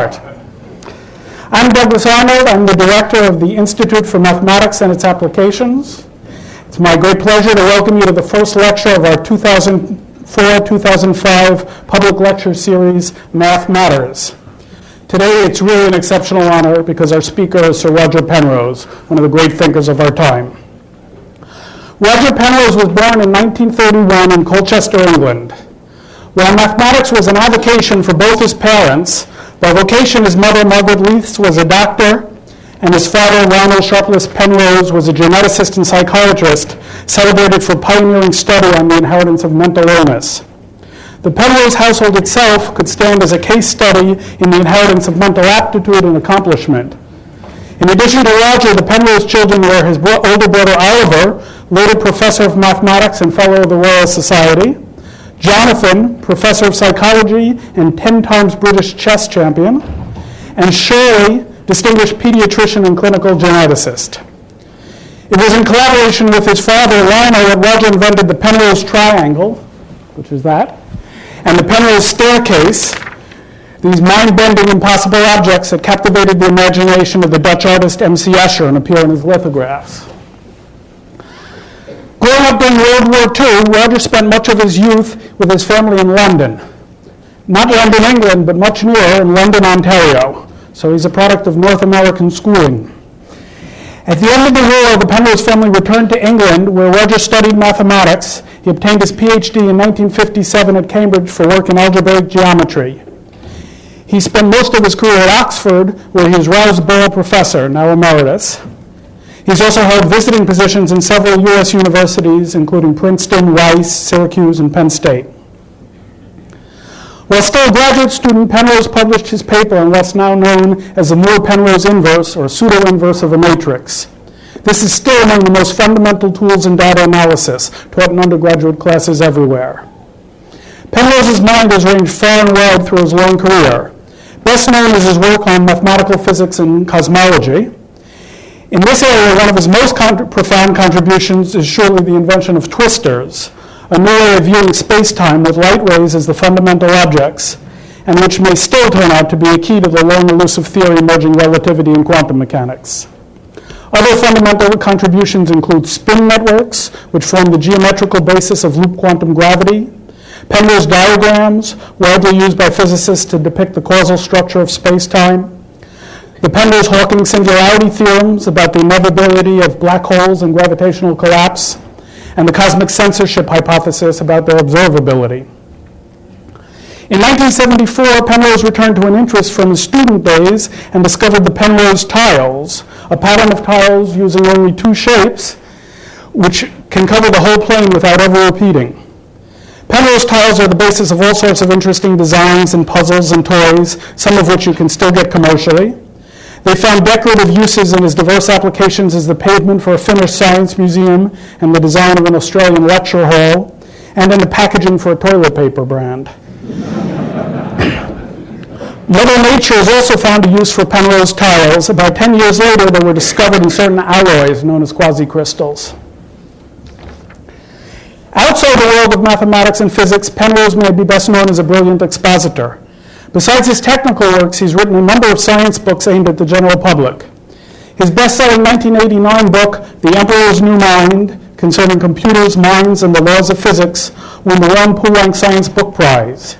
start. I'm Douglas Arnold. I'm the director of the Institute for Mathematics and its Applications. It's my great pleasure to welcome you to the first lecture of our 2004-2005 public lecture series, Math Matters. Today, it's really an exceptional honor because our speaker is Sir Roger Penrose, one of the great thinkers of our time. Roger Penrose was born in 1931 in Colchester, England. While mathematics was an avocation for both his parents, by vocation his mother, Margaret Leiths, was a doctor, and his father, Ronald Sharpless Penrose, was a geneticist and psychiatrist celebrated for pioneering study on the inheritance of mental illness. The Penrose household itself could stand as a case study in the inheritance of mental aptitude and accomplishment. In addition to Roger, the Penrose children were his older brother Oliver, later professor of mathematics and fellow of the Royal Society, Jonathan, professor of psychology and 10 times British chess champion, and Shirley, distinguished pediatrician and clinical geneticist. It was in collaboration with his father, Lionel, that Roger invented the Penrose triangle, which is that, and the Penrose staircase, these mind-bending, impossible objects that captivated the imagination of the Dutch artist M.C. Escher and appear in his lithographs. Growing up during World War II, Roger spent much of his youth with his family in London. Not London, England, but much nearer in London, Ontario. So he's a product of North American schooling. At the end of the war, the Penrose family returned to England, where Roger studied mathematics. He obtained his PhD in 1957 at Cambridge for work in algebraic geometry. He spent most of his career at Oxford, where he was Rouse Borough Professor, now emeritus. He's also held visiting positions in several U.S. universities, including Princeton, Rice, Syracuse, and Penn State. While still a graduate student, Penrose published his paper on what's now known as the Moore-Penrose inverse, or pseudo-inverse of a matrix. This is still among the most fundamental tools in data analysis, taught in undergraduate classes everywhere. Penrose's mind has ranged far and wide through his long career. Best known is his work on mathematical physics and cosmology. In this area, one of his most profound contributions is surely the invention of twistors, a new way of viewing space-time with light rays as the fundamental objects, and which may still turn out to be a key to the long elusive theory emerging relativity and quantum mechanics. Other fundamental contributions include spin networks, which form the geometrical basis of loop quantum gravity, Penrose diagrams, widely used by physicists to depict the causal structure of space-time, the Penrose-Hawking singularity theorems about the inevitability of black holes and gravitational collapse, and the cosmic censorship hypothesis about their observability. In 1974, Penrose returned to an interest from his student days and discovered the Penrose tiles, a pattern of tiles using only two shapes, which can cover the whole plane without ever repeating. Penrose tiles are the basis of all sorts of interesting designs and puzzles and toys, some of which you can still get commercially. They found decorative uses in as diverse applications as the pavement for a Finnish science museum and the design of an Australian lecture hall, and in the packaging for a toilet paper brand. Mother Nature has also found a use for Penrose tiles. About 10 years later, they were discovered in certain alloys known as quasicrystals. Outside the world of mathematics and physics, Penrose may be best known as a brilliant expositor. Besides his technical works, he's written a number of science books aimed at the general public. His best-selling 1989 book, The Emperor's New Mind, concerning computers, minds, and the laws of physics, won the Ron Poulenc Science Book Prize.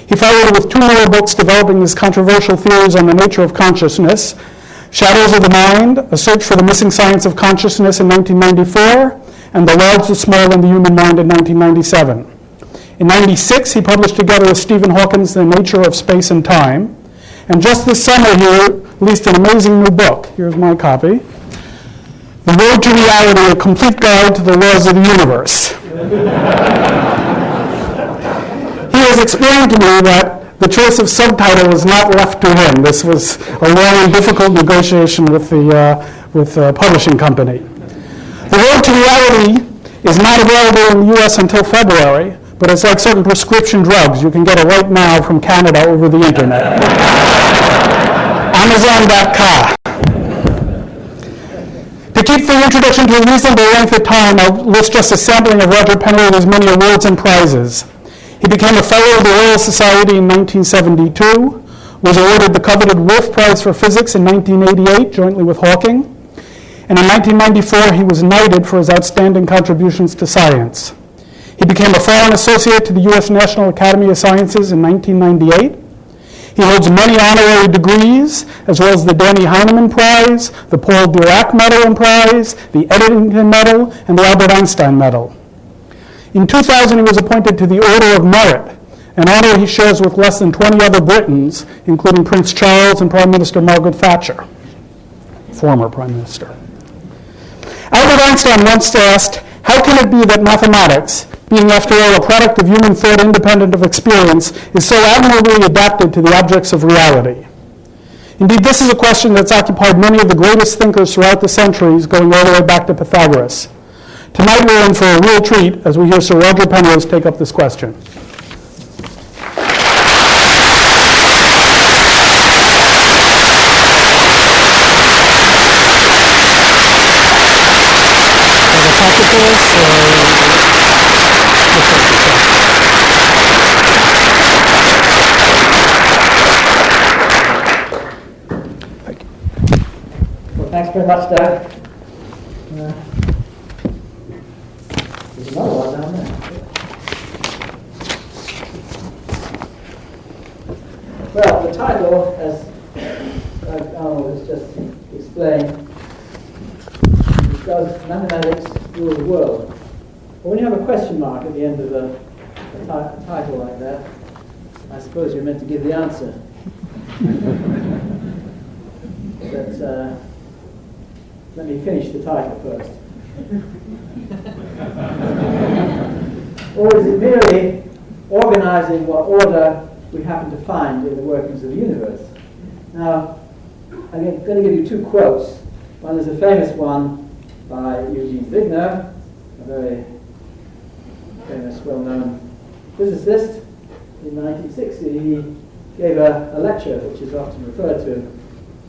He followed with two more books developing his controversial theories on the nature of consciousness, Shadows of the Mind, A Search for the Missing Science of Consciousness in 1994, and The Large, the Small, and the Human Mind in 1997. In 1996, he published together with Stephen Hawkins The Nature of Space and Time. And just this summer, he released an amazing new book. Here's my copy. The Road to Reality, A Complete Guide to the Laws of the Universe. He has explained to me that the choice of subtitle was not left to him. This was a long and difficult negotiation with the publishing company. The Road to Reality is not available in the U.S. until February, but it's like certain prescription drugs. You can get it right now from Canada over the internet. Amazon.com. To keep the introduction to a reasonable length of time, I'll list just a sampling of Roger Penrose's many awards and prizes. He became a Fellow of the Royal Society in 1972, was awarded the coveted Wolf Prize for Physics in 1988, jointly with Hawking. And in 1994, he was knighted for his outstanding contributions to science. He became a foreign associate to the U.S. National Academy of Sciences in 1998. He holds many honorary degrees, as well as the Danny Heinemann Prize, the Paul Dirac Medal and Prize, the Eddington Medal, and the Albert Einstein Medal. In 2000, he was appointed to the Order of Merit, an honor he shares with less than 20 other Britons, including Prince Charles and Prime Minister Margaret Thatcher, former Prime Minister. Albert Einstein once asked, "How can it be that mathematics, being after all a product of human thought independent of experience, is so admirably adapted to the objects of reality?" Indeed, this is a question that's occupied many of the greatest thinkers throughout the centuries, going all the way back to Pythagoras. Tonight we're in for a real treat as we hear Sir Roger Penrose take up this question. Well, thanks very much, Doug. There's another one down there. Well, the title, as Doug Arnold has just explained, does mathematics rule the world? Well, when you have a question mark at the end of a title like that, I suppose you're meant to give the answer. But let me finish the title first. Or is it merely organizing what order we happen to find in the workings of the universe? Now, I'm going to give you two quotes. One is a famous one by Eugene Wigner, a very famous, well-known physicist. In 1960, he gave a lecture which is often referred to,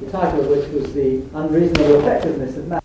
the title of which was The Unreasonable Effectiveness of Math.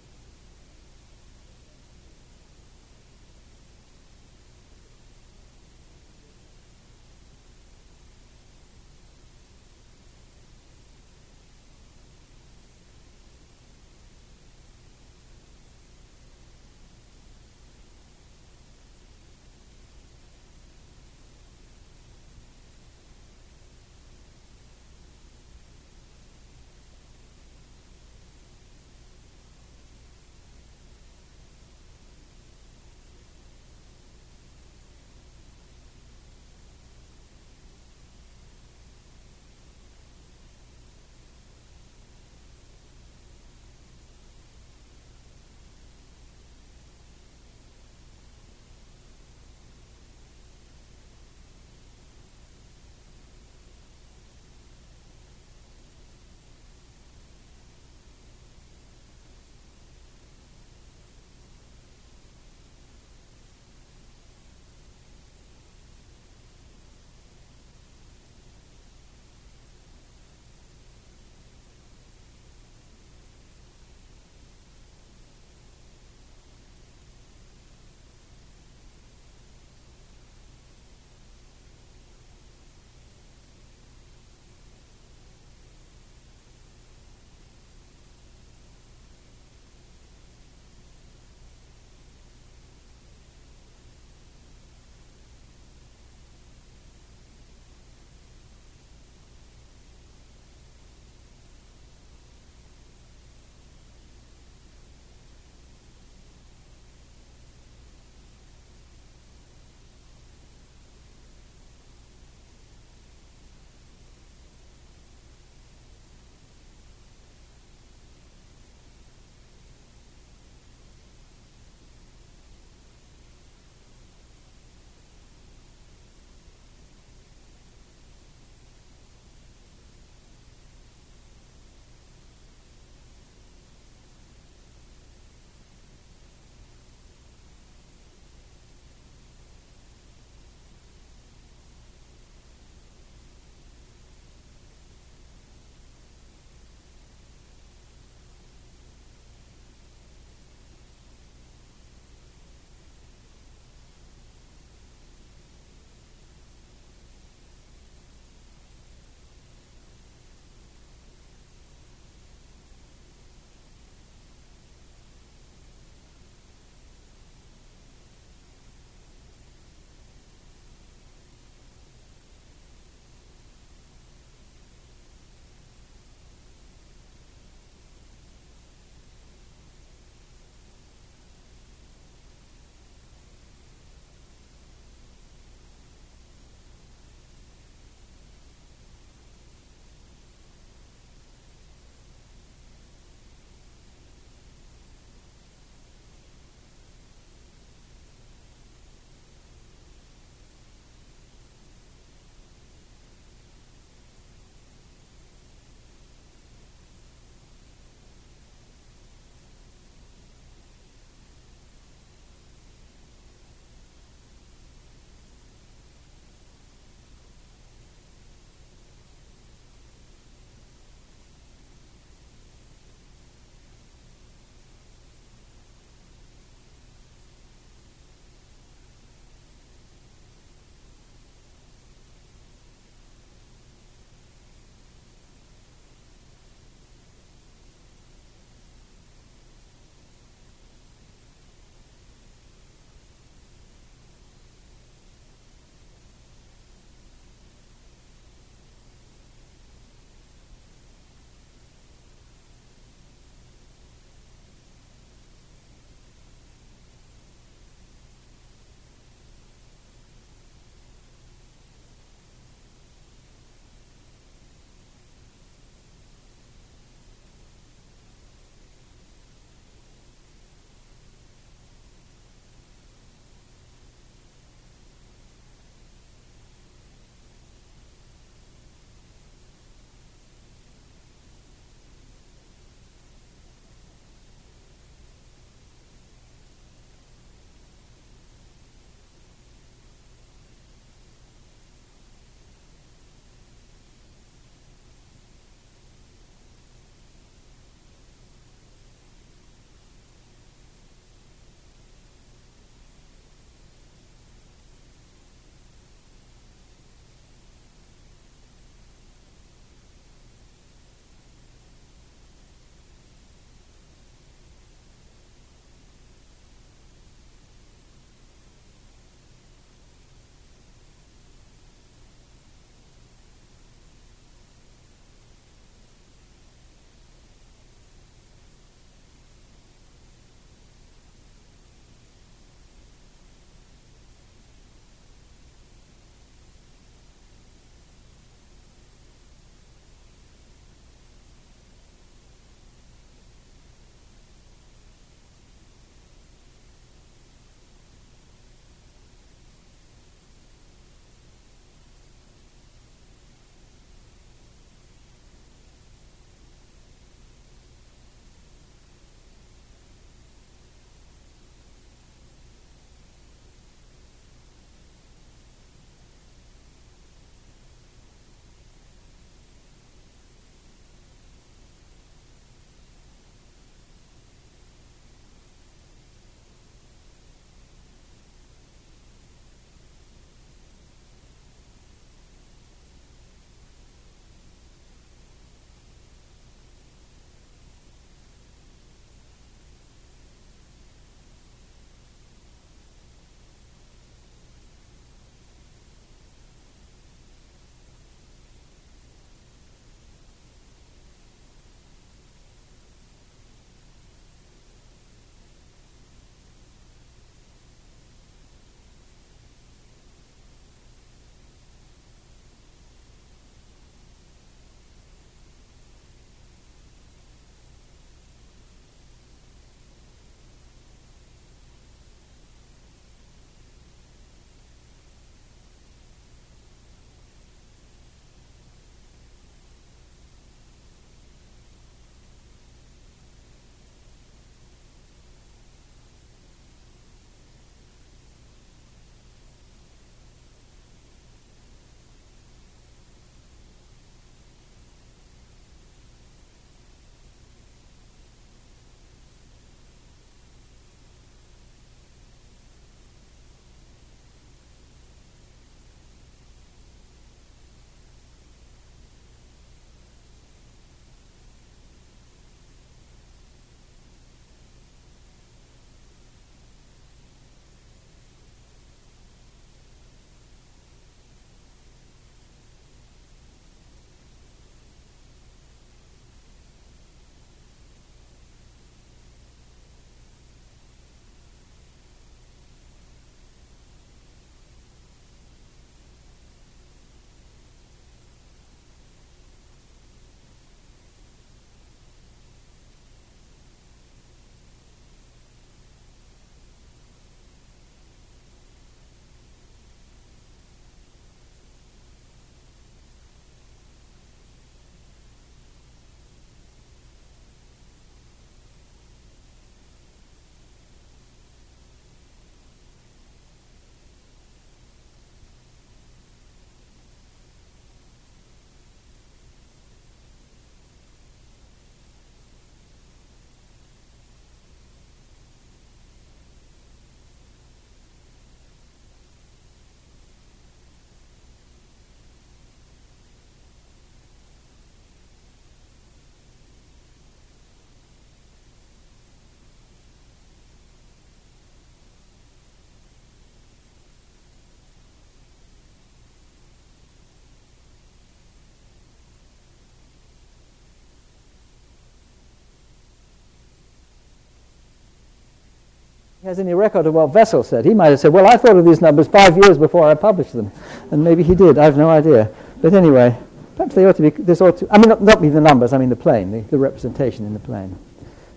he has any record of what Wessel said. He might have said, well, I thought of these numbers 5 years before I published them. And maybe he did. I have no idea. But anyway, perhaps they ought to be, this ought to, I mean, not be the numbers, I mean the plane, the representation in the plane.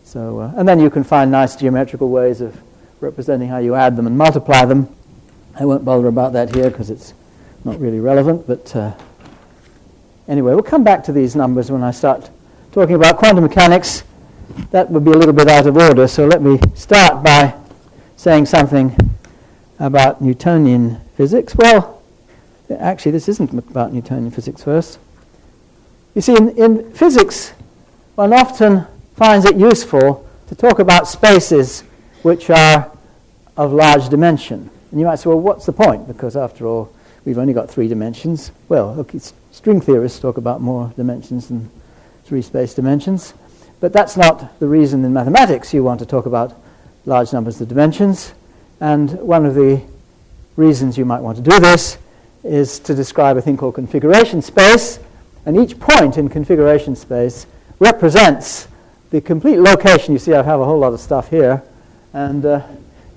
So, and then you can find nice geometrical ways of representing how you add them and multiply them. I won't bother about that here because it's not really relevant. But anyway, we'll come back to these numbers when I start talking about quantum mechanics. That would be a little bit out of order, so let me start by saying something about Newtonian physics. Well, actually, this isn't about Newtonian physics first. You see, in physics, one often finds it useful to talk about spaces which are of large dimension. And you might say, well, what's the point? Because after all, we've only got 3 dimensions. Well, okay, string theorists talk about more dimensions than 3 space dimensions. But that's not the reason in mathematics you want to talk about large numbers of dimensions. And one of the reasons you might want to do this is to describe a thing called configuration space. And each point in configuration space represents the complete location. You see, I have a whole lot of stuff here. And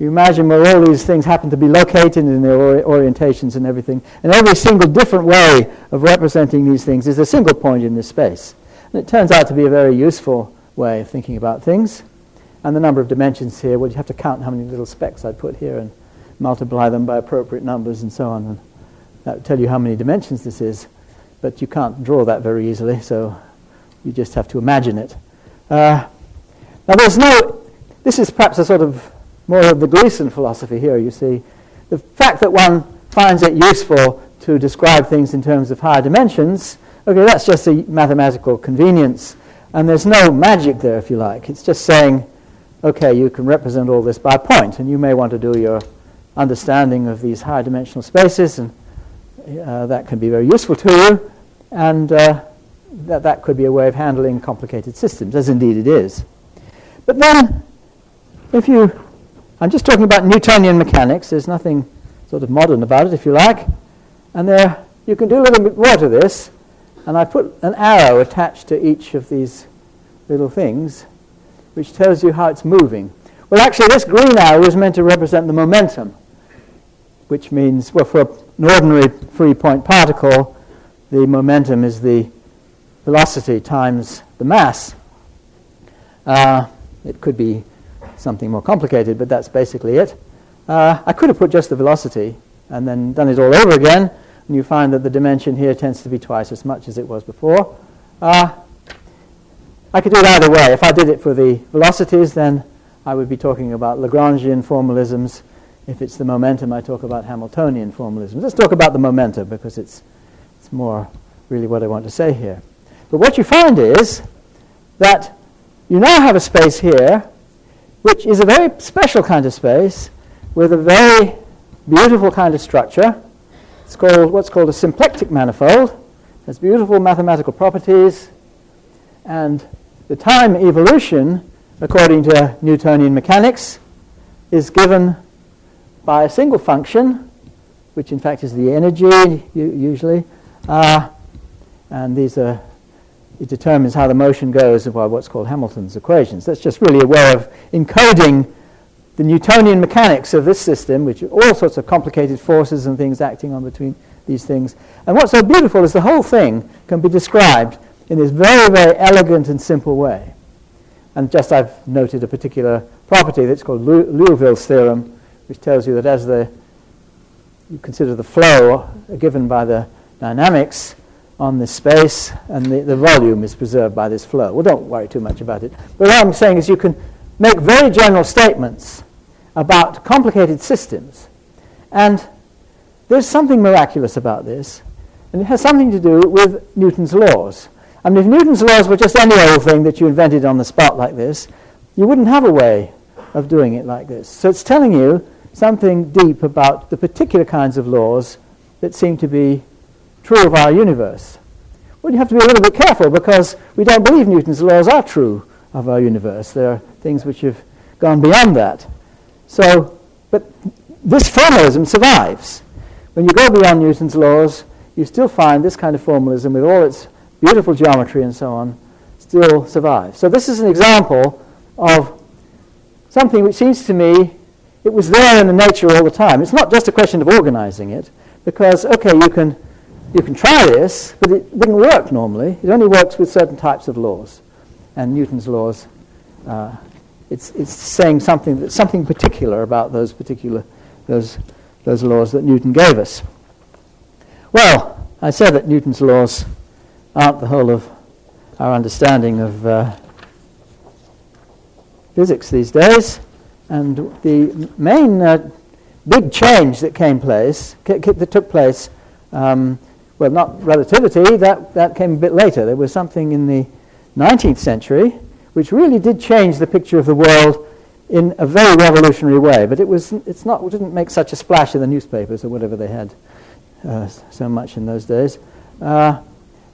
you imagine where all these things happen to be located in their orientations and everything. And every single different way of representing these things is a single point in this space. And it turns out to be a very useful way of thinking about things. And the number of dimensions here, well, you have to count how many little specks I put here and multiply them by appropriate numbers and so on. And that will tell you how many dimensions this is. But you can't draw that very easily, so you just have to imagine it. Now this is perhaps a sort of more of the Gleason philosophy here, you see. The fact that one finds it useful to describe things in terms of higher dimensions, okay, that's just a mathematical convenience. And there's no magic there, if you like. It's just saying, okay, you can represent all this by a point, and you may want to do your understanding of these higher dimensional spaces, and that can be very useful to you, and that could be a way of handling complicated systems, as indeed it is. But then, I'm just talking about Newtonian mechanics. There's nothing sort of modern about it, if you like. And you can do a little bit more to this. And I put an arrow attached to each of these little things, which tells you how it's moving. Well, actually, this green arrow is meant to represent the momentum, which means, well, for an ordinary free-point particle, the momentum is the velocity times the mass. It could be something more complicated, but that's basically it. I could have put just the velocity and then done it all over again, and you find that the dimension here tends to be twice as much as it was before. I could do it either way. If I did it for the velocities, then I would be talking about Lagrangian formalisms. If it's the momentum, I talk about Hamiltonian formalisms. Let's talk about the momentum, because it's more really what I want to say here. But what you find is that you now have a space here, which is a very special kind of space with a very beautiful kind of structure. It's called what's called a symplectic manifold. It has beautiful mathematical properties, and the time evolution, according to Newtonian mechanics, is given by a single function, which in fact is the energy usually, and it determines how the motion goes by what's called Hamilton's equations. That's just really a way of encoding the Newtonian mechanics of this system, which are all sorts of complicated forces and things acting on between these things. And what's so beautiful is the whole thing can be described in this very, very elegant and simple way. And just I've noted a particular property that's called Liouville's theorem, which tells you that as you consider the flow given by the dynamics on this space, and the volume is preserved by this flow. Well, don't worry too much about it. But what I'm saying is you can make very general statements about complicated systems. And there's something miraculous about this, and it has something to do with Newton's laws. I mean, if Newton's laws were just any old thing that you invented on the spot like this, you wouldn't have a way of doing it like this. So it's telling you something deep about the particular kinds of laws that seem to be true of our universe. Well, you have to be a little bit careful, because we don't believe Newton's laws are true of our universe. There are things which have gone beyond that. So, but this formalism survives. When you go beyond Newton's laws, you still find this kind of formalism with all its beautiful geometry and so on still survives. So this is an example of something which seems to me it was there in the nature all the time. It's not just a question of organizing it, because, okay, you can try this, but it wouldn't work normally. It only works with certain types of laws. And Newton's laws, it's saying something particular about those laws that Newton gave us. Well, I said that Newton's laws aren't the whole of our understanding of physics these days, and the main big change that took place, well, not relativity, that came a bit later. There was something in the 19th century which really did change the picture of the world in a very revolutionary way, but it didn't make such a splash in the newspapers or whatever they had so much in those days.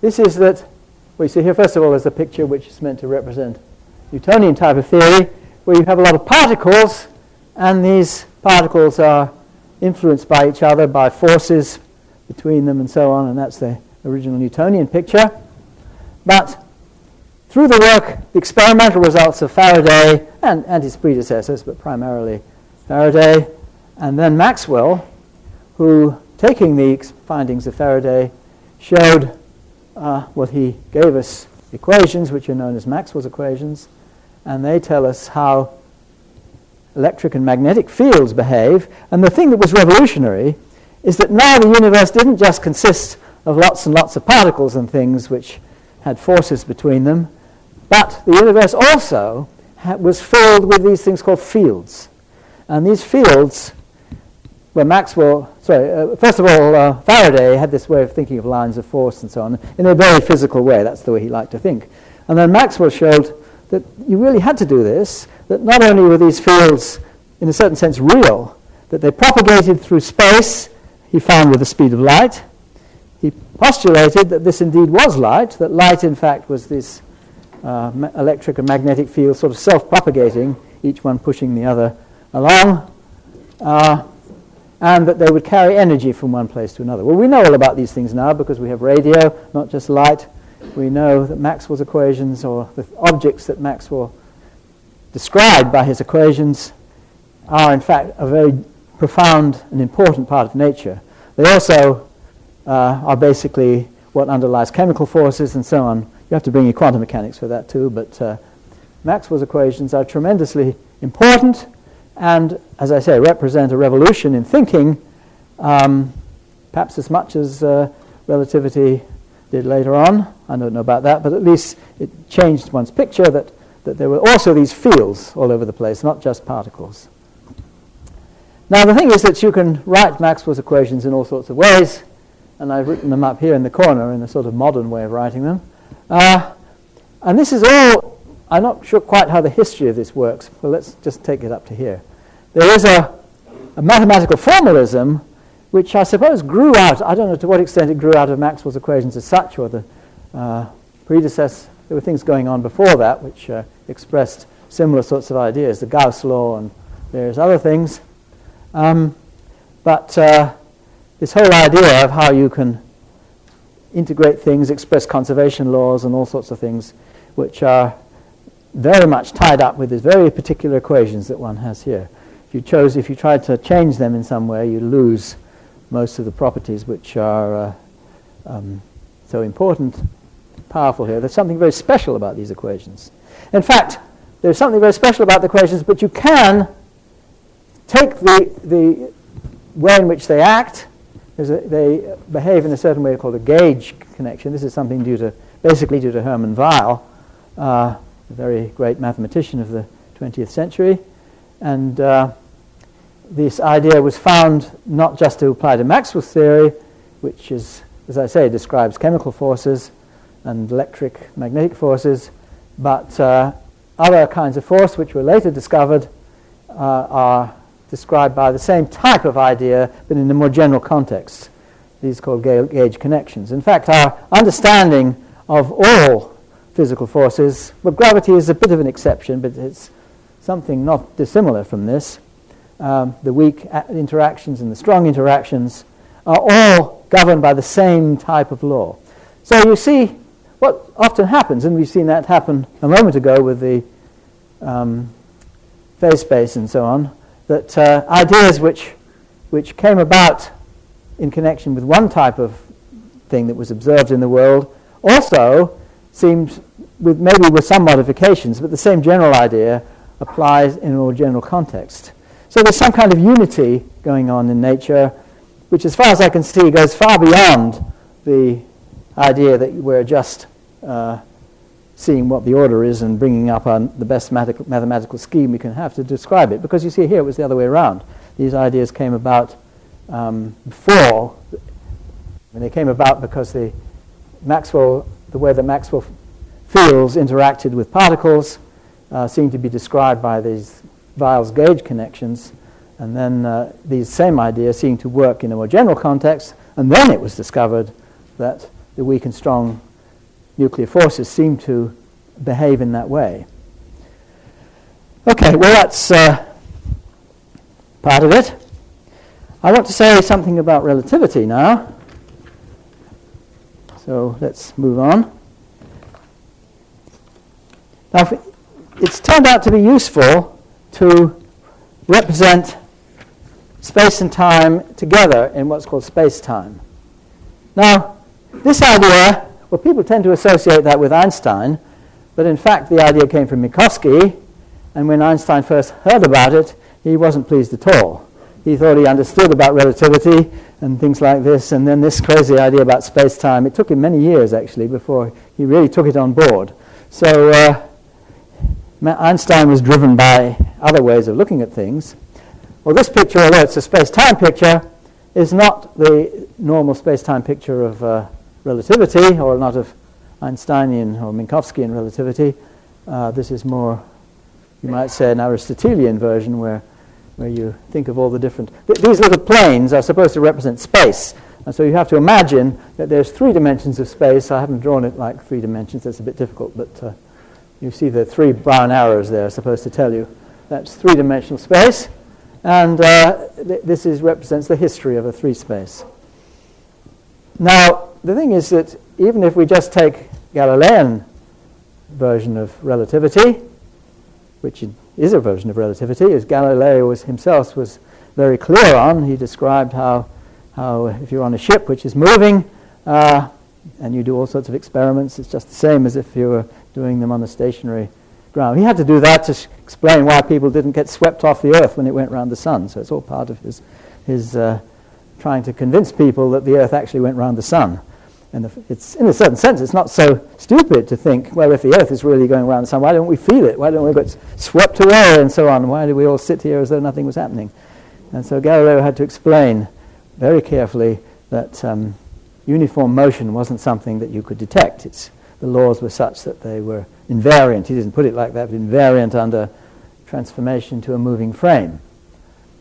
This is that, well, you see here, first of all, there's a picture which is meant to represent Newtonian type of theory, where you have a lot of particles, and these particles are influenced by each other, by forces between them and so on, and that's the original Newtonian picture. But through the work, the experimental results of Faraday and his predecessors, but primarily Faraday, and then Maxwell, who, taking the findings of Faraday, showed what he gave us equations, which are known as Maxwell's equations, and they tell us how electric and magnetic fields behave. And the thing that was revolutionary is that now the universe didn't just consist of lots and lots of particles and things which had forces between them, but the universe also was filled with these things called fields. And these fields were first of all, Faraday had this way of thinking of lines of force and so on in a very physical way. That's the way he liked to think. And then Maxwell showed that you really had to do this, that not only were these fields in a certain sense real, that they propagated through space, he found with the speed of light. He postulated that this indeed was light, that light in fact was this electric and magnetic field sort of self-propagating, each one pushing the other along, and that they would carry energy from one place to another. Well, we know all about these things now because we have radio, not just light. We know that Maxwell's equations, or the objects that Maxwell described by his equations, are in fact a very profound and important part of nature. They also are basically what underlies chemical forces and so on. You have to bring your quantum mechanics for that too, but Maxwell's equations are tremendously important and, as I say, represent a revolution in thinking, perhaps as much as relativity did later on. I don't know about that, but at least it changed one's picture that there were also these fields all over the place, not just particles. Now the thing is that you can write Maxwell's equations in all sorts of ways, and I've written them up here in the corner in a sort of modern way of writing them. And this is all, I'm not sure quite how the history of this works, but let's just take it up to here. There is a mathematical formalism which I suppose grew out, I don't know to what extent it grew out of Maxwell's equations as such, or the predecessor. There were things going on before that which expressed similar sorts of ideas, the Gauss law and various other things. But this whole idea of how you can integrate things, express conservation laws and all sorts of things, which are very much tied up with these very particular equations that one has here. If you tried to change them in some way, you lose most of the properties which are so important, powerful here. There's something very special about these equations. In fact, there's something very special about the equations, but you can take the way in which they act. They behave in a certain way called a gauge connection. This is something basically due to Hermann Weyl, a very great mathematician of the 20th century. And this idea was found not just to apply to Maxwell's theory, which is, as I say, describes chemical forces and electric magnetic forces, but other kinds of force which were later discovered are described by the same type of idea, but in a more general context. These are called gauge connections. In fact, our understanding of all physical forces, well, gravity is a bit of an exception, but it's something not dissimilar from this. The weak interactions and the strong interactions are all governed by the same type of law. So you see what often happens, and we've seen that happen a moment ago with the phase space and so on, that ideas which came about in connection with one type of thing that was observed in the world also seems, maybe with some modifications, but the same general idea applies in a more general context. So there's some kind of unity going on in nature, which as far as I can see goes far beyond the idea that we're just seeing what the order is and bringing up the best mathematical scheme we can have to describe it. Because you see here it was the other way around. These ideas came about before, and they came about because the way that Maxwell fields interacted with particles seemed to be described by these Weil's gauge connections, and then these same ideas seemed to work in a more general context, and then it was discovered that the weak and strong nuclear forces seem to behave in that way. Okay, well that's part of it. I want to say something about relativity now. So let's move on. Now, it's turned out to be useful to represent space and time together in what's called space-time. Now, this idea, well, people tend to associate that with Einstein, but in fact the idea came from Minkowski, and when Einstein first heard about it, he wasn't pleased at all. He thought he understood about relativity and things like this, and then this crazy idea about space-time. It took him many years, actually, before he really took it on board. So Einstein was driven by other ways of looking at things. Well, this picture, although it's a space-time picture, is not the normal space-time picture of relativity, or not of Einsteinian or Minkowskian relativity. This is more, you might say, an Aristotelian version where you think of all the different... These little planes are supposed to represent space, and so you have to imagine that there's 3 dimensions of space. I haven't drawn it like 3 dimensions, that's a bit difficult, but you see the 3 brown arrows there are supposed to tell you that's 3-dimensional space, and this represents the history of a 3 space. Now, the thing is that even if we just take Galilean version of relativity, which is a version of relativity, as Galileo himself was very clear on, he described how if you're on a ship which is moving, and you do all sorts of experiments, it's just the same as if you were doing them on a stationary ground. He had to do that to explain why people didn't get swept off the Earth when it went around the sun. So it's all part of his trying to convince people that the Earth actually went around the sun. And it's, in a certain sense, it's not so stupid to think, well, if the Earth is really going around the sun, why don't we feel it? Why don't we get swept away and so on? Why do we all sit here as though nothing was happening? And so Galileo had to explain very carefully that uniform motion wasn't something that you could detect. The laws were such that they were invariant. He didn't put it like that, but invariant under transformation to a moving frame.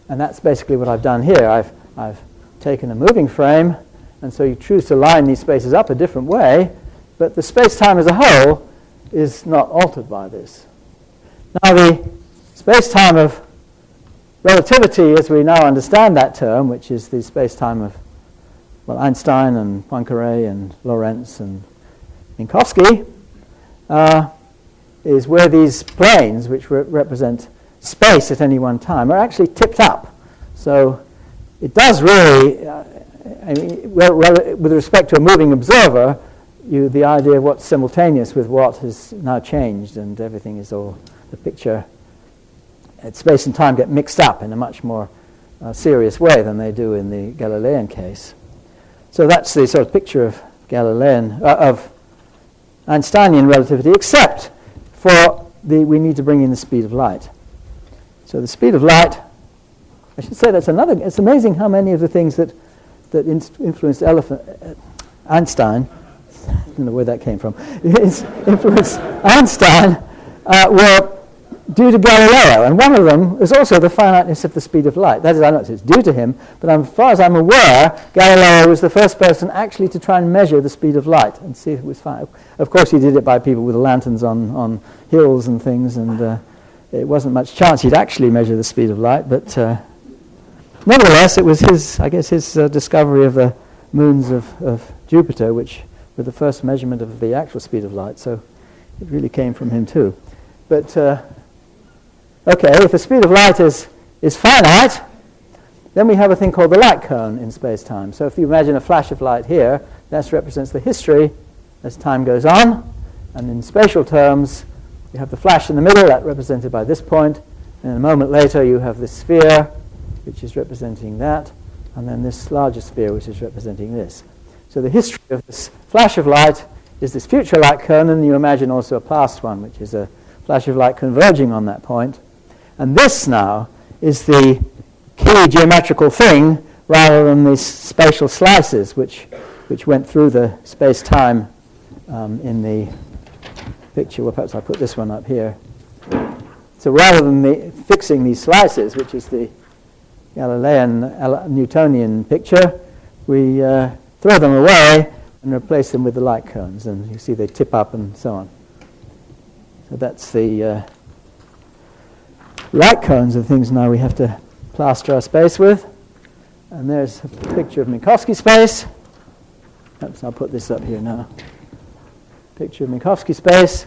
And that's basically what I've done here. I've taken a moving frame, and so you choose to line these spaces up a different way, but the space-time as a whole is not altered by this. Now, the space-time of relativity, as we now understand that term, which is the space-time of, well, Einstein and Poincaré and Lorentz and Minkowski, is where these planes, which represent space at any one time, are actually tipped up. So it does really, with respect to a moving observer, the idea of what's simultaneous with what has now changed, and everything is all, the picture, space and time get mixed up in a much more serious way than they do in the Galilean case. So that's the sort of picture of of Einsteinian relativity, except for we need to bring in the speed of light. So the speed of light, I should say it's amazing how many of the things that influenced Einstein, I don't know where that came from, influenced Einstein were due to Galileo, and one of them is also the finiteness of the speed of light. That is, I'm not saying it's due to him, but as far as I'm aware, Galileo was the first person actually to try and measure the speed of light and see if it was fine. Of course, he did it by people with lanterns on hills and things, and it wasn't much chance he'd actually measure the speed of light, but nevertheless, it was his discovery of the moons of Jupiter, which were the first measurement of the actual speed of light, so it really came from him too. But okay, if the speed of light is is finite, then we have a thing called the light cone in space-time. So if you imagine a flash of light here, that represents the history as time goes on. And in spatial terms, you have the flash in the middle, that represented by this point. And a moment later, you have this sphere, which is representing that. And then this larger sphere, which is representing this. So the history of this flash of light is this future light cone, and you imagine also a past one, which is a flash of light converging on that point. And this now is the key geometrical thing rather than these spatial slices which went through the space-time in the picture. Well, perhaps I'll put this one up here. So rather than fixing these slices, which is the Galilean Newtonian picture, we throw them away and replace them with the light cones. And you see they tip up and so on. So that's the light cones are things now we have to plaster our space with. And there's a picture of Minkowski space. Perhaps I'll put this up here now. Picture of Minkowski space,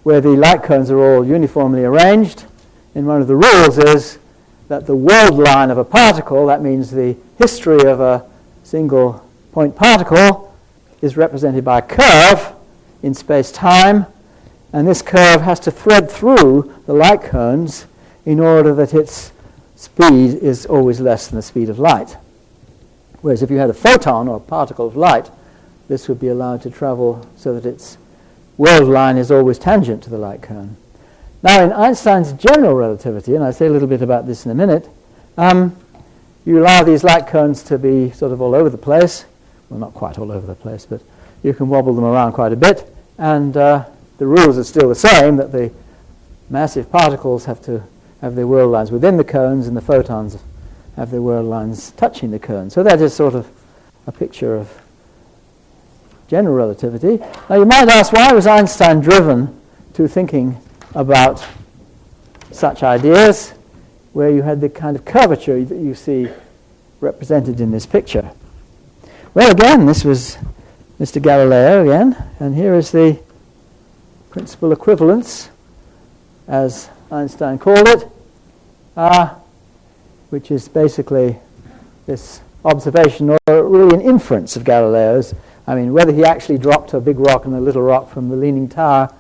where the light cones are all uniformly arranged. And one of the rules is that the world line of a particle, that means the history of a single point particle, is represented by a curve in space-time. And this curve has to thread through the light cones in order that its speed is always less than the speed of light. Whereas if you had a photon or a particle of light, this would be allowed to travel so that its world line is always tangent to the light cone. Now in Einstein's general relativity, and I'll say a little bit about this in a minute, you allow these light cones to be sort of all over the place. Well, not quite all over the place, but you can wobble them around quite a bit. And the rules are still the same, that the massive particles have to have their world lines within the cones, and the photons have their world lines touching the cone. So that is sort of a picture of general relativity. Now you might ask, why was Einstein driven to thinking about such ideas where you had the kind of curvature that you see represented in this picture? Well, again, this was Mr. Galileo again, and here is the principal equivalence, as Einstein called it, which is basically this observation, or really an inference of Galileo's. I mean, whether he actually dropped a big rock and a little rock from the Leaning Tower,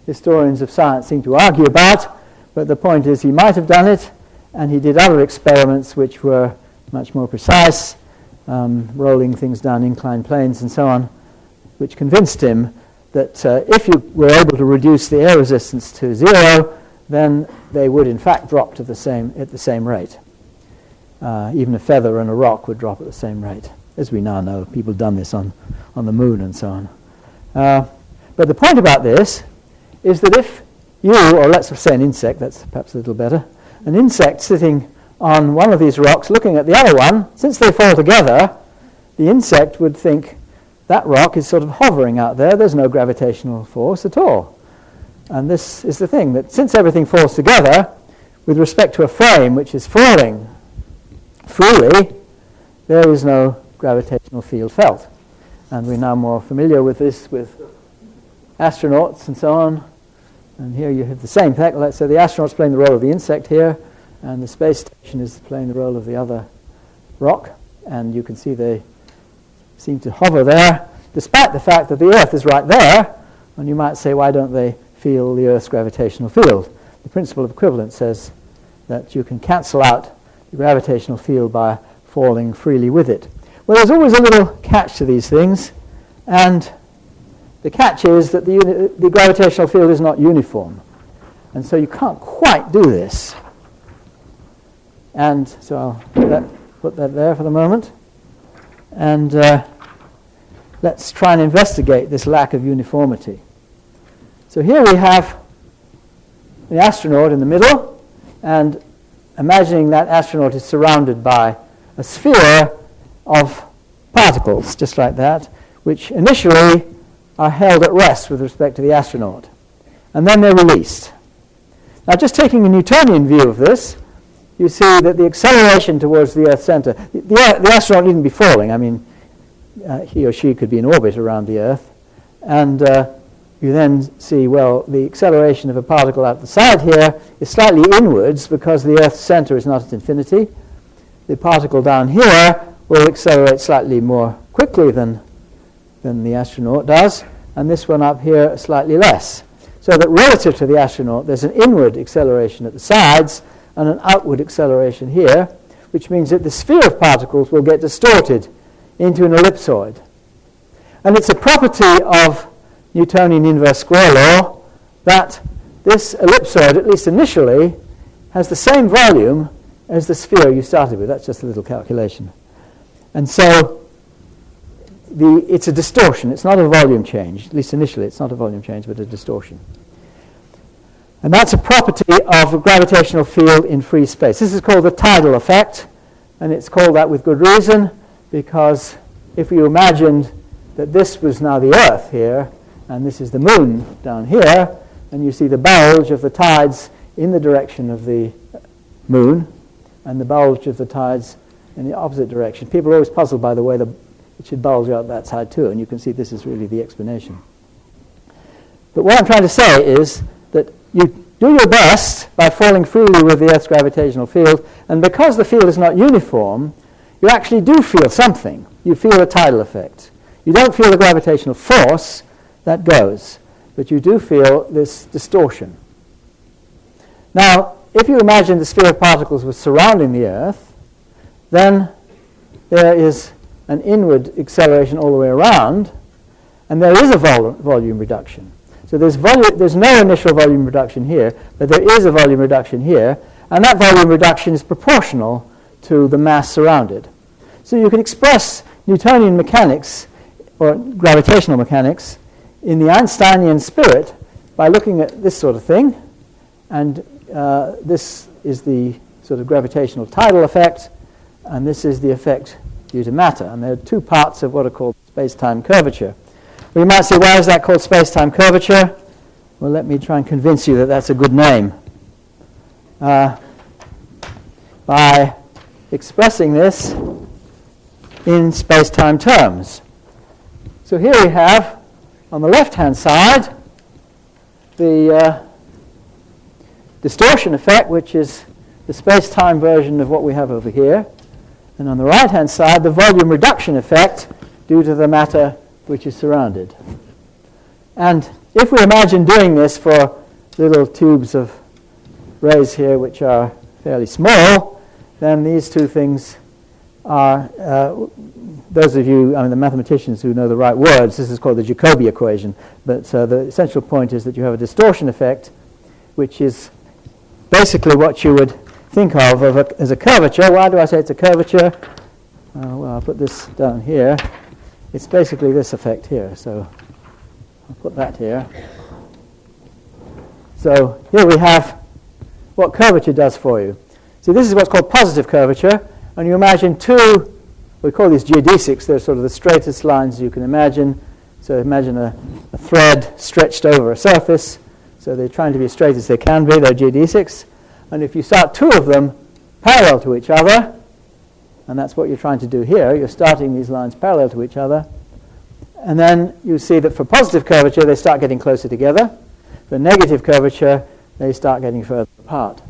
historians of science seem to argue about, but the point is he might have done it, and he did other experiments which were much more precise, rolling things down inclined planes and so on, which convinced him that if you were able to reduce the air resistance to zero, then they would in fact drop to at the same rate. Even a feather and a rock would drop at the same rate. As we now know, people have done this on the moon and so on. But the point about this is that if you, or let's say an insect, that's perhaps a little better, an insect sitting on one of these rocks looking at the other one, since they fall together, the insect would think that rock is sort of hovering out there. There's no gravitational force at all. And this is the thing, that since everything falls together, with respect to a frame which is falling freely, there is no gravitational field felt. And we're now more familiar with this with astronauts and so on. And here you have the same thing. Let's say the astronaut's playing the role of the insect here, and the space station is playing the role of the other rock. And you can see they seem to hover there, despite the fact that the Earth is right there. And you might say, why don't they feel the Earth's gravitational field? The principle of equivalence says that you can cancel out the gravitational field by falling freely with it. Well, there's always a little catch to these things, and the catch is that the gravitational field is not uniform, and so you can't quite do this. And so I'll put that there for the moment, and let's try and investigate this lack of uniformity. So here we have the astronaut in the middle, and imagining that astronaut is surrounded by a sphere of particles, just like that, which initially are held at rest with respect to the astronaut. And then they're released. Now, just taking a Newtonian view of this, you see that the acceleration towards the Earth's center, the astronaut needn't be falling. I mean, he or she could be in orbit around the Earth. And you then see, well, the acceleration of a particle out the side here is slightly inwards because the Earth's center is not at infinity. The particle down here will accelerate slightly more quickly than the astronaut does, and this one up here slightly less. So that relative to the astronaut, there's an inward acceleration at the sides and an outward acceleration here, which means that the sphere of particles will get distorted into an ellipsoid. And it's a property of Newtonian inverse square law that this ellipsoid, at least initially, has the same volume as the sphere you started with. That's just a little calculation. And so it's a distortion. It's not a volume change. At least initially, it's not a volume change, but a distortion. And that's a property of a gravitational field in free space. This is called the tidal effect, and it's called that with good reason, because if you imagined that this was now the Earth here, and this is the moon down here, and you see the bulge of the tides in the direction of the moon, and the bulge of the tides in the opposite direction. People are always puzzled by the way it should bulge out that side too, and you can see this is really the explanation. But what I'm trying to say is that you do your best by falling freely with the Earth's gravitational field, and because the field is not uniform, you actually do feel something. You feel a tidal effect. You don't feel the gravitational force that goes, but you do feel this distortion. Now, if you imagine the sphere of particles was surrounding the Earth, then there is an inward acceleration all the way around, and there is a volume reduction. So there's no initial volume reduction here, but there is a volume reduction here, and that volume reduction is proportional to the mass surrounded. So you can express Newtonian mechanics, or gravitational mechanics, in the Einsteinian spirit by looking at this sort of thing, and this is the sort of gravitational tidal effect, and this is the effect due to matter. And there are two parts of what are called space-time curvature. Well, you might say, why is that called space-time curvature? Well, let me try and convince you that that's a good name. By expressing this in space-time terms. So here we have, on the left-hand side, the distortion effect, which is the space-time version of what we have over here. And on the right-hand side, the volume reduction effect due to the matter which is surrounded. And if we imagine doing this for little tubes of rays here, which are fairly small, then these two things are, those of you, the mathematicians who know the right words, this is called the Jacobi equation. But the essential point is that you have a distortion effect, which is basically what you would think of as a curvature. Why do I say it's a curvature? Well, I'll put this down here. It's basically this effect here. So I'll put that here. So here we have what curvature does for you. So this is what's called positive curvature. And you imagine two, we call these geodesics. They're sort of the straightest lines you can imagine. So imagine a thread stretched over a surface. So they're trying to be as straight as they can be. They're geodesics. And if you start two of them parallel to each other, and that's what you're trying to do here, you're starting these lines parallel to each other, and then you see that for positive curvature, they start getting closer together. For negative curvature, they start getting further apart.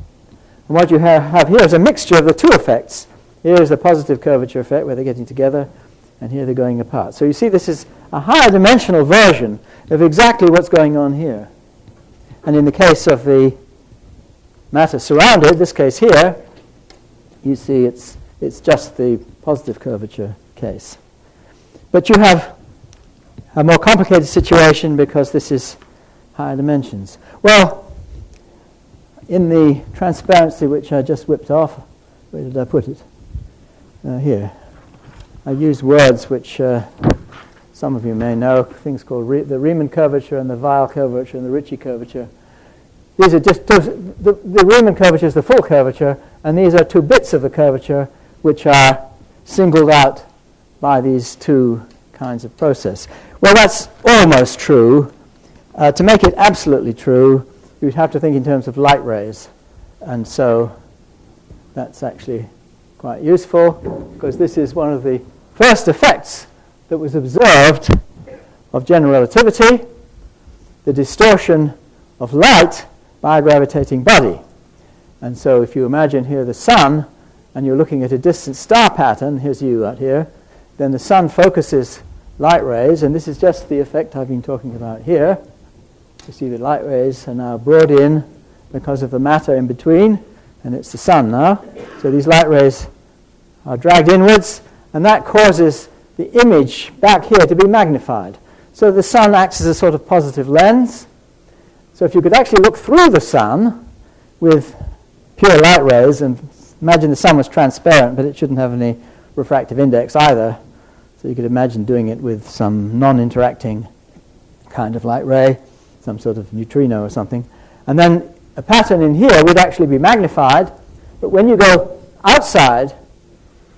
And what you have here is a mixture of the two effects. Here is the positive curvature effect, where they're getting together, and here they're going apart. So you see this is a higher dimensional version of exactly what's going on here. And in the case of the matter surrounded, this case here, you see it's just the positive curvature case. But you have a more complicated situation because this is higher dimensions. Well, in the transparency which I just whipped off, where did I put it? Here. I used words which some of you may know, things called the Riemann curvature and the Weil curvature and the Ricci curvature. These are just the Riemann curvature is the full curvature, and these are two bits of the curvature which are singled out by these two kinds of process. Well, that's almost true. To make it absolutely true, you'd have to think in terms of light rays. And so that's actually quite useful, because this is one of the first effects that was observed of general relativity. the distortion of light by a gravitating body. And so if you imagine here the sun, and you're looking at a distant star pattern, here's you out here, then the sun focuses light rays, and this is just the effect I've been talking about here. You see the light rays are now brought in because of the matter in between, and it's the sun now. So these light rays are dragged inwards, and that causes the image back here to be magnified. So the sun acts as a sort of positive lens. So if you could actually look through the sun with pure light rays, and imagine the sun was transparent, but it shouldn't have any refractive index either. So you could imagine doing it with some non-interacting kind of light ray, some sort of neutrino or something. And then a pattern in here would actually be magnified, but when you go outside,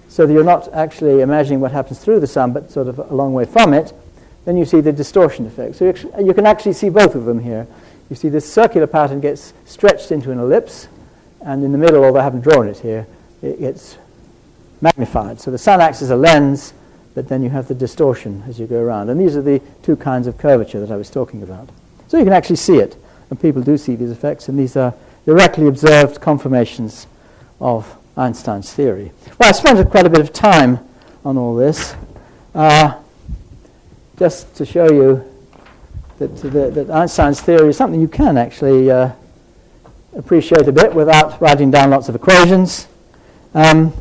so that you're not actually imagining what happens through the sun, but sort of a long way from it, then you see the distortion effect. So you can actually see both of them here. You see this circular pattern gets stretched into an ellipse, and in the middle, although I haven't drawn it here, it gets magnified. So the sun acts as a lens, but then you have the distortion as you go around. And these are the two kinds of curvature that I was talking about. So you can actually see it, and people do see these effects, and these are directly observed confirmations of Einstein's theory. Well, I spent quite a bit of time on all this, just to show you that Einstein's theory is something you can actually appreciate a bit without writing down lots of equations. Now,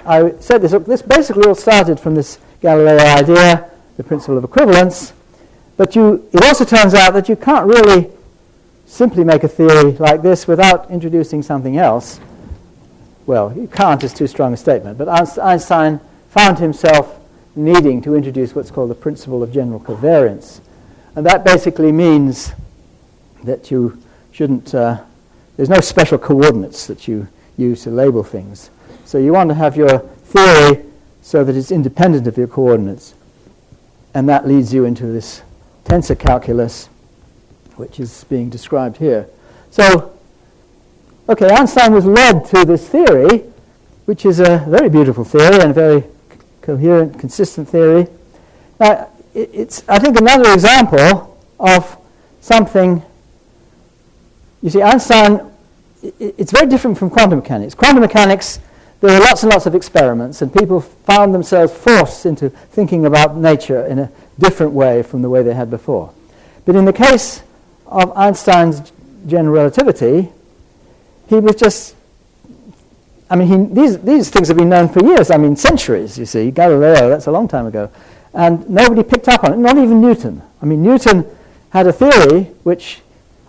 I said this basically all started from this Galileo idea, the principle of equivalence, but it also turns out that you can't really simply make a theory like this without introducing something else. Well, you can't is too strong a statement, but Einstein found himself needing to introduce what's called the principle of general covariance. And that basically means that you shouldn't, there's no special coordinates that you use to label things. So you want to have your theory so that it's independent of your coordinates. And that leads you into this tensor calculus, which is being described here. So, okay, Einstein was led to this theory, which is a very beautiful theory and a very coherent, consistent theory. Now, it's, I think, another example of something. You see, Einstein, it's very different from quantum mechanics. Quantum mechanics, there were lots and lots of experiments, and people found themselves forced into thinking about nature in a different way from the way they had before. But in the case of Einstein's general relativity, he was just, I mean, these things have been known for years, I mean, centuries, you see. Galileo, that's a long time ago. And nobody picked up on it, not even Newton. I mean, Newton had a theory which,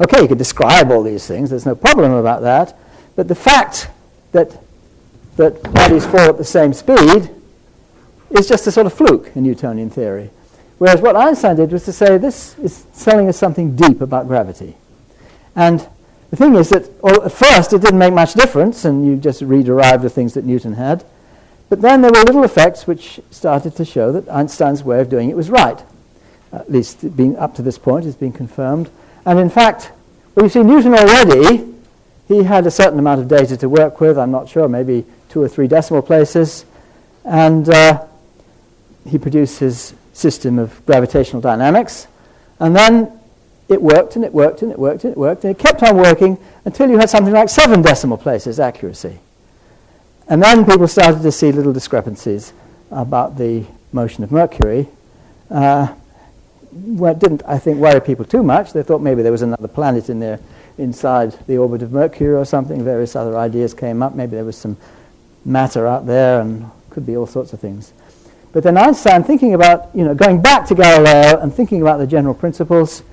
okay, you could describe all these things, there's no problem about that, but the fact that bodies fall at the same speed is just a sort of fluke in Newtonian theory. Whereas what Einstein did was to say, this is telling us something deep about gravity. And the thing is that at first it didn't make much difference, and you just re-derived the things that Newton had. But then there were little effects which started to show that Einstein's way of doing it was right. At least being up to this point, it's been confirmed. And in fact, well, you see, Newton already, he had a certain amount of data to work with, I'm not sure, maybe 2 or 3 decimal places. And he produced his system of gravitational dynamics. And then it worked, and it worked, and it worked, and it worked, and it kept on working until you had something like 7 decimal places accuracy. And then people started to see little discrepancies about the motion of Mercury. Well, it didn't, I think, worry people too much. They thought maybe there was another planet in there inside the orbit of Mercury or something. Various other ideas came up. Maybe there was some matter out there, and could be all sorts of things. But then Einstein, thinking about, going back to Galileo and thinking about the general principles,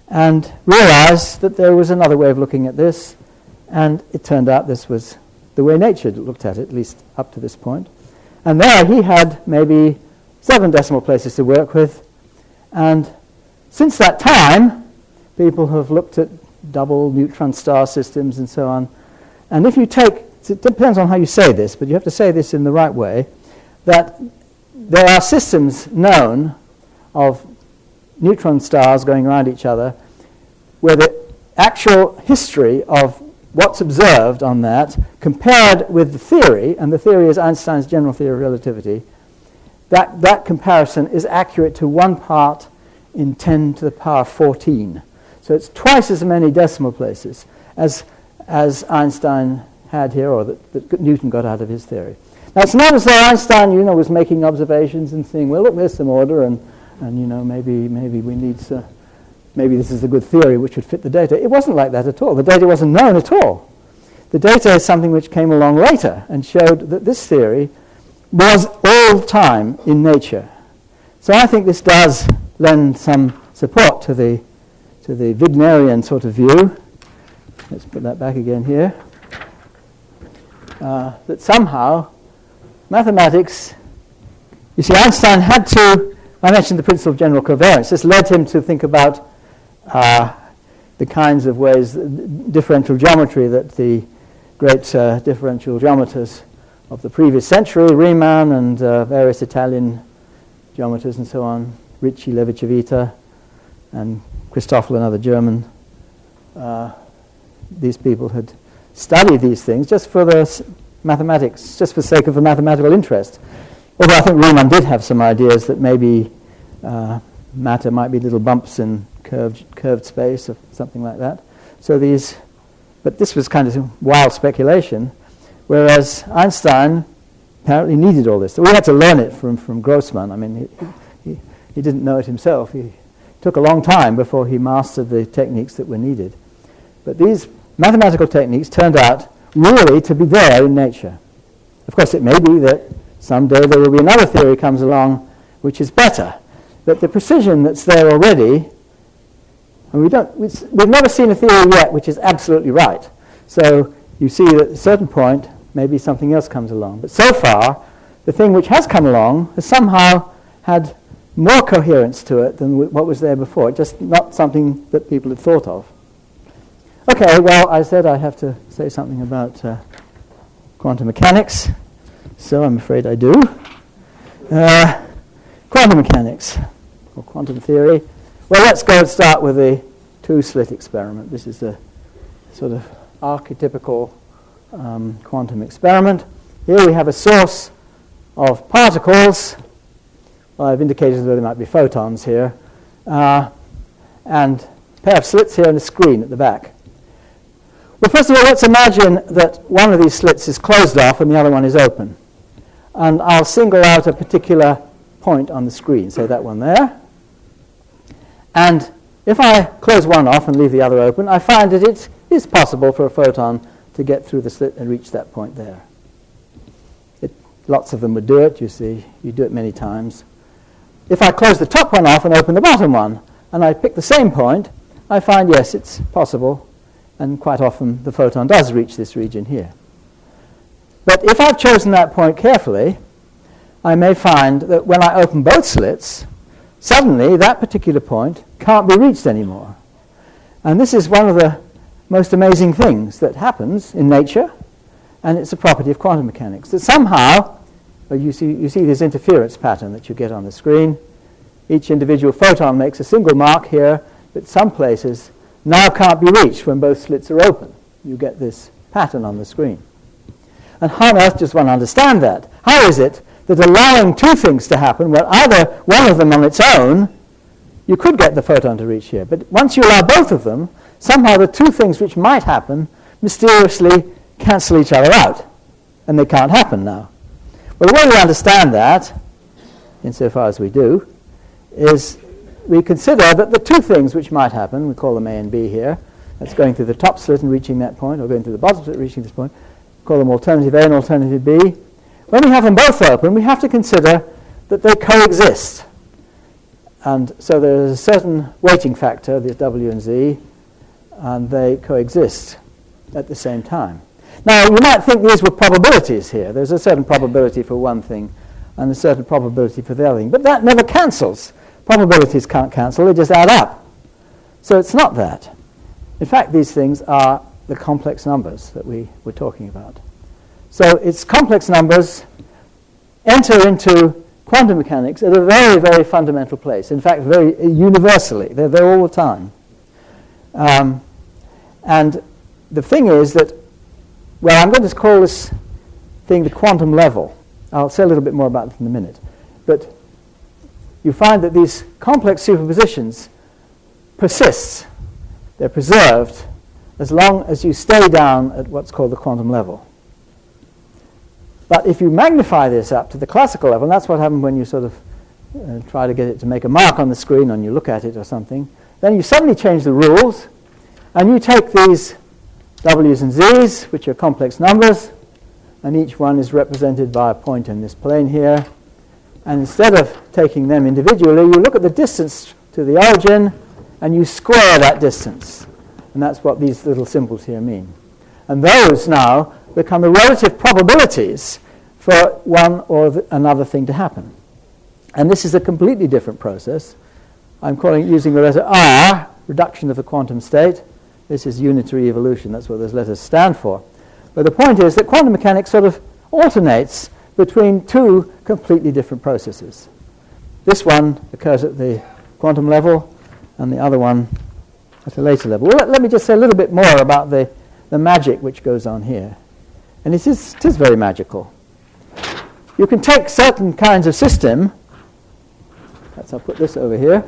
and realized that there was another way of looking at this, and it turned out this was the way nature looked at it, at least up to this point. And there he had maybe 7 decimal places to work with. And since that time, people have looked at double neutron star systems and so on. And if you take, it depends on how you say this, but you have to say this in the right way, that there are systems known of neutron stars going around each other where the actual history of what's observed on that, compared with the theory, and the theory is Einstein's general theory of relativity, that comparison is accurate to 1 part in 10 to the power 14. So it's twice as many decimal places as Einstein had here, or that Newton got out of his theory. Now, it's not as though Einstein, was making observations and saying, well, look, there's some order, and maybe we need maybe this is a good theory which would fit the data. It wasn't like that at all. The data wasn't known at all. The data is something which came along later and showed that this theory was all the time in nature. So I think this does lend some support to the Wagnerian sort of view. Let's put that back again here. That somehow mathematics, you see, Einstein had to, I mentioned the principle of general covariance. This led him to think about the kinds of ways, differential geometry, that the great differential geometers of the previous century, Riemann and various Italian geometers and so on, Ricci, Levi-Civita, and Christoffel, another German, these people had studied these things just for the mathematics, just for the sake of the mathematical interest. Although I think Riemann did have some ideas that maybe matter might be little bumps in curved space or something like that. So but this was kind of wild speculation, whereas Einstein apparently needed all this. So we had to learn it from Grossman. I mean, he didn't know it himself. It took a long time before he mastered the techniques that were needed. But these mathematical techniques turned out really to be there in nature. Of course, it may be that someday there will be another theory comes along which is better. But the precision that's there already, and we've never seen a theory yet which is absolutely right. So you see that at a certain point, maybe something else comes along. But so far, the thing which has come along has somehow had more coherence to it than what was there before. Just not something that people had thought of. Okay, well, I said I have to say something about quantum mechanics, so I'm afraid I do. Quantum mechanics, or quantum theory. Well, let's go and start with the two-slit experiment. This is a sort of archetypical quantum experiment. Here we have a source of particles. Well, I've indicated that there might be photons here. And a pair of slits here and a screen at the back. Well, first of all, let's imagine that one of these slits is closed off and the other one is open. And I'll single out a particular point on the screen, say that one there. And if I close one off and leave the other open, I find that it is possible for a photon to get through the slit and reach that point there. Lots of them would do it, you see. You do it many times. If I close the top one off and open the bottom one, and I pick the same point, I find, yes, it's possible. And quite often the photon does reach this region here. But if I've chosen that point carefully, I may find that when I open both slits, suddenly that particular point can't be reached anymore. And this is one of the most amazing things that happens in nature, and it's a property of quantum mechanics. That somehow, you see this interference pattern that you get on the screen. Each individual photon makes a single mark here, but some places now can't be reached when both slits are open. You get this pattern on the screen. And how on earth does one understand that? How is it that allowing two things to happen, well, either one of them on its own, you could get the photon to reach here, but once you allow both of them, somehow the two things which might happen mysteriously cancel each other out, and they can't happen now. Well, the way we understand that, insofar as we do, is we consider that the two things which might happen, we call them A and B here, that's going through the top slit and reaching that point, or going through the bottom slit and reaching this point, call them alternative A and alternative B. When we have them both open, we have to consider that they coexist. And so there is a certain weighting factor, the W and Z, and they coexist at the same time. Now, you might think these were probabilities here. There's a certain probability for one thing and a certain probability for the other thing. But that never cancels. Probabilities can't cancel, they just add up. So it's not that. In fact, these things are the complex numbers that we were talking about. So it's complex numbers enter into quantum mechanics at a very, very fundamental place. In fact, very universally. They're there all the time. And the thing is that, well, I'm going to call this thing the quantum level. I'll say a little bit more about it in a minute. But you find that these complex superpositions persist. They're preserved as long as you stay down at what's called the quantum level. But if you magnify this up to the classical level, and that's what happens when you sort of try to get it to make a mark on the screen and you look at it or something, then you suddenly change the rules, and you take these W's and Z's, which are complex numbers, and each one is represented by a point in this plane here. And instead of taking them individually, you look at the distance to the origin, and you square that distance. And that's what these little symbols here mean. And those now become the relative probabilities for one or another thing to happen. And this is a completely different process. I'm using the letter R, reduction of the quantum state. This is unitary evolution. That's what those letters stand for. But the point is that quantum mechanics sort of alternates between two completely different processes. This one occurs at the quantum level, and the other one at a later level. Well, let me just say a little bit more about the magic which goes on here. And it is very magical. You can take certain kinds of system, I'll put this over here,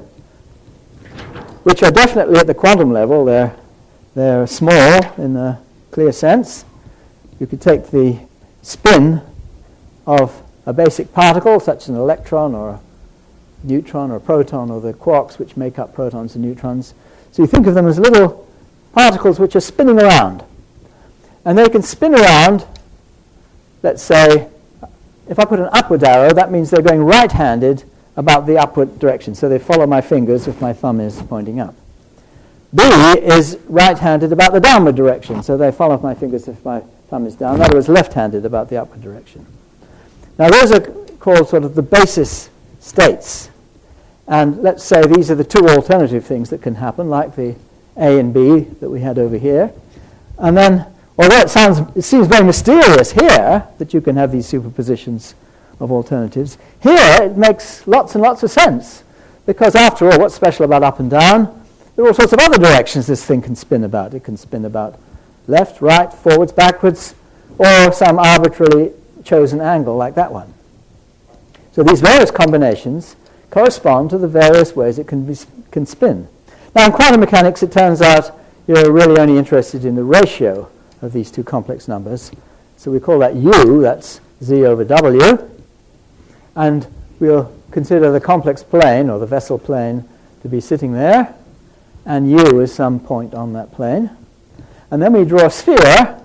which are definitely at the quantum level. They're small in a clear sense. You could take the spin of a basic particle, such as an electron or a neutron or a proton, or the quarks which make up protons and neutrons. So you think of them as little particles which are spinning around. And they can spin around, let's say, if I put an upward arrow, that means they're going right-handed about the upward direction. So they follow my fingers if my thumb is pointing up. B is right-handed about the downward direction. So they follow my fingers if my thumb is down. In other words, left-handed about the upward direction. Now those are called sort of the basis states. And let's say these are the two alternative things that can happen, like the A and B that we had over here. And then, although it seems very mysterious here that you can have these superpositions of alternatives, here it makes lots and lots of sense. Because after all, what's special about up and down? There are all sorts of other directions this thing can spin about. It can spin about left, right, forwards, backwards, or some arbitrarily chosen angle like that one. So these various combinations correspond to the various ways it can spin. Now in quantum mechanics, it turns out you're really only interested in the ratio of these two complex numbers. So we call that U, that's Z over W. And we'll consider the complex plane, or the vessel plane, to be sitting there. And U is some point on that plane. And then we draw a sphere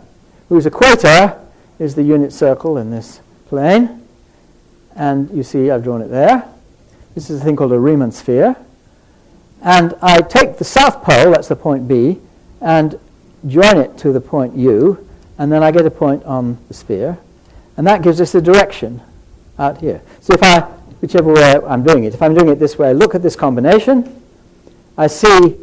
whose equator is the unit circle in this plane. And you see I've drawn it there. This is a thing called a Riemann sphere. And I take the south pole, that's the point B, and join it to the point U, and then I get a point on the sphere. And that gives us the direction out here. So whichever way I'm doing it, if I'm doing it this way, I look at this combination, I see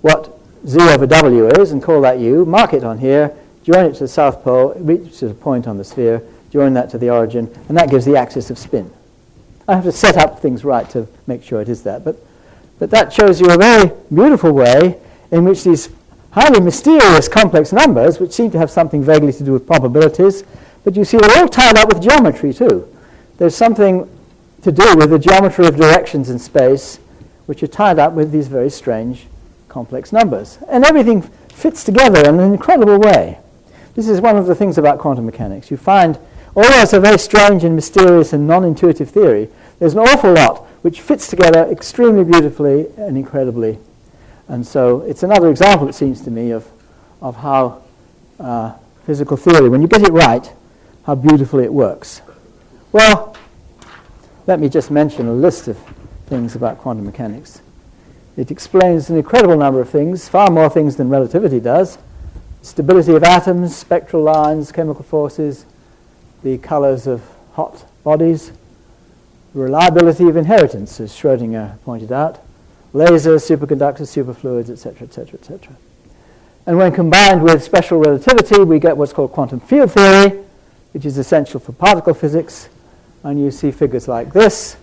what Z over W is, and call that U, mark it on here, join it to the south pole, reach to the point on the sphere, join that to the origin, and that gives the axis of spin. I have to set up things right to make sure it is that. But that shows you a very beautiful way in which these highly mysterious complex numbers, which seem to have something vaguely to do with probabilities, but you see they're all tied up with geometry too. There's something to do with the geometry of directions in space, which are tied up with these very strange complex numbers. And everything fits together in an incredible way. This is one of the things about quantum mechanics. You find, although it's a very strange and mysterious and non-intuitive theory, there's an awful lot which fits together extremely beautifully and incredibly. And so it's another example, it seems to me, of how physical theory, when you get it right, how beautifully it works. Well, let me just mention a list of things about quantum mechanics. It explains an incredible number of things, far more things than relativity does. Stability of atoms, spectral lines, chemical forces, the colors of hot bodies, reliability of inheritance, as Schrödinger pointed out, lasers, superconductors, superfluids, etc., etc., etc. And when combined with special relativity, we get what's called quantum field theory, which is essential for particle physics. And you see figures like this.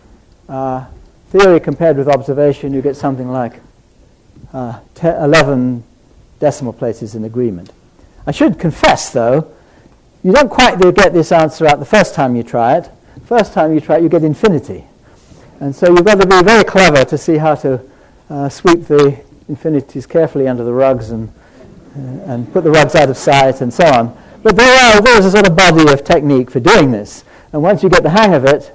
Theory compared with observation, you get something like 11 decimal places in agreement. I should confess, though, you don't quite get this answer out the first time you try it. First time you try it, you get infinity. And so you've got to be very clever to see how to sweep the infinities carefully under the rugs and put the rugs out of sight and so on. But there is a sort of body of technique for doing this. And once you get the hang of it,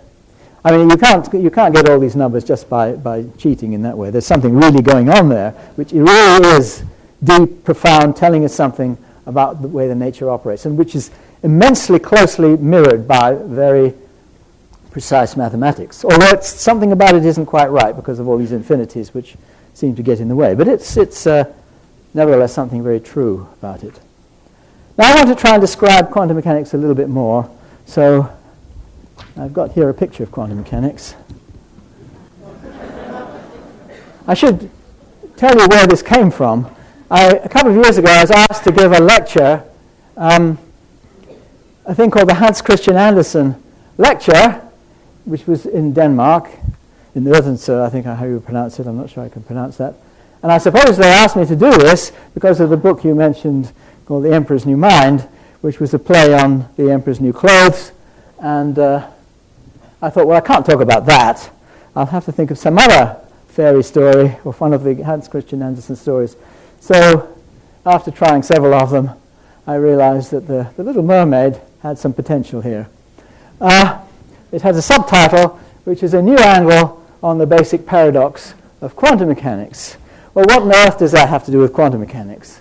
I mean, you can't get all these numbers just by cheating in that way. There's something really going on there, which really is deep, profound, telling us something about the way the nature operates, and which is immensely closely mirrored by very precise mathematics. Although something about it isn't quite right because of all these infinities which seem to get in the way. But it's nevertheless something very true about it. Now I want to try and describe quantum mechanics a little bit more. So I've got here a picture of quantum mechanics. I should tell you where this came from. A couple of years ago I was asked to give a lecture, a thing called the Hans Christian Andersen lecture, which was in Denmark, in Odense, I think how you pronounce it. I'm not sure I can pronounce that. And I suppose they asked me to do this because of the book you mentioned called The Emperor's New Mind, which was a play on the Emperor's New Clothes. And I thought, well, I can't talk about that. I'll have to think of some other fairy story or one of the Hans Christian Andersen stories. So after trying several of them, I realized that the Little Mermaid had some potential here. It has a subtitle, which is a new angle on the basic paradox of quantum mechanics. Well, what on earth does that have to do with quantum mechanics?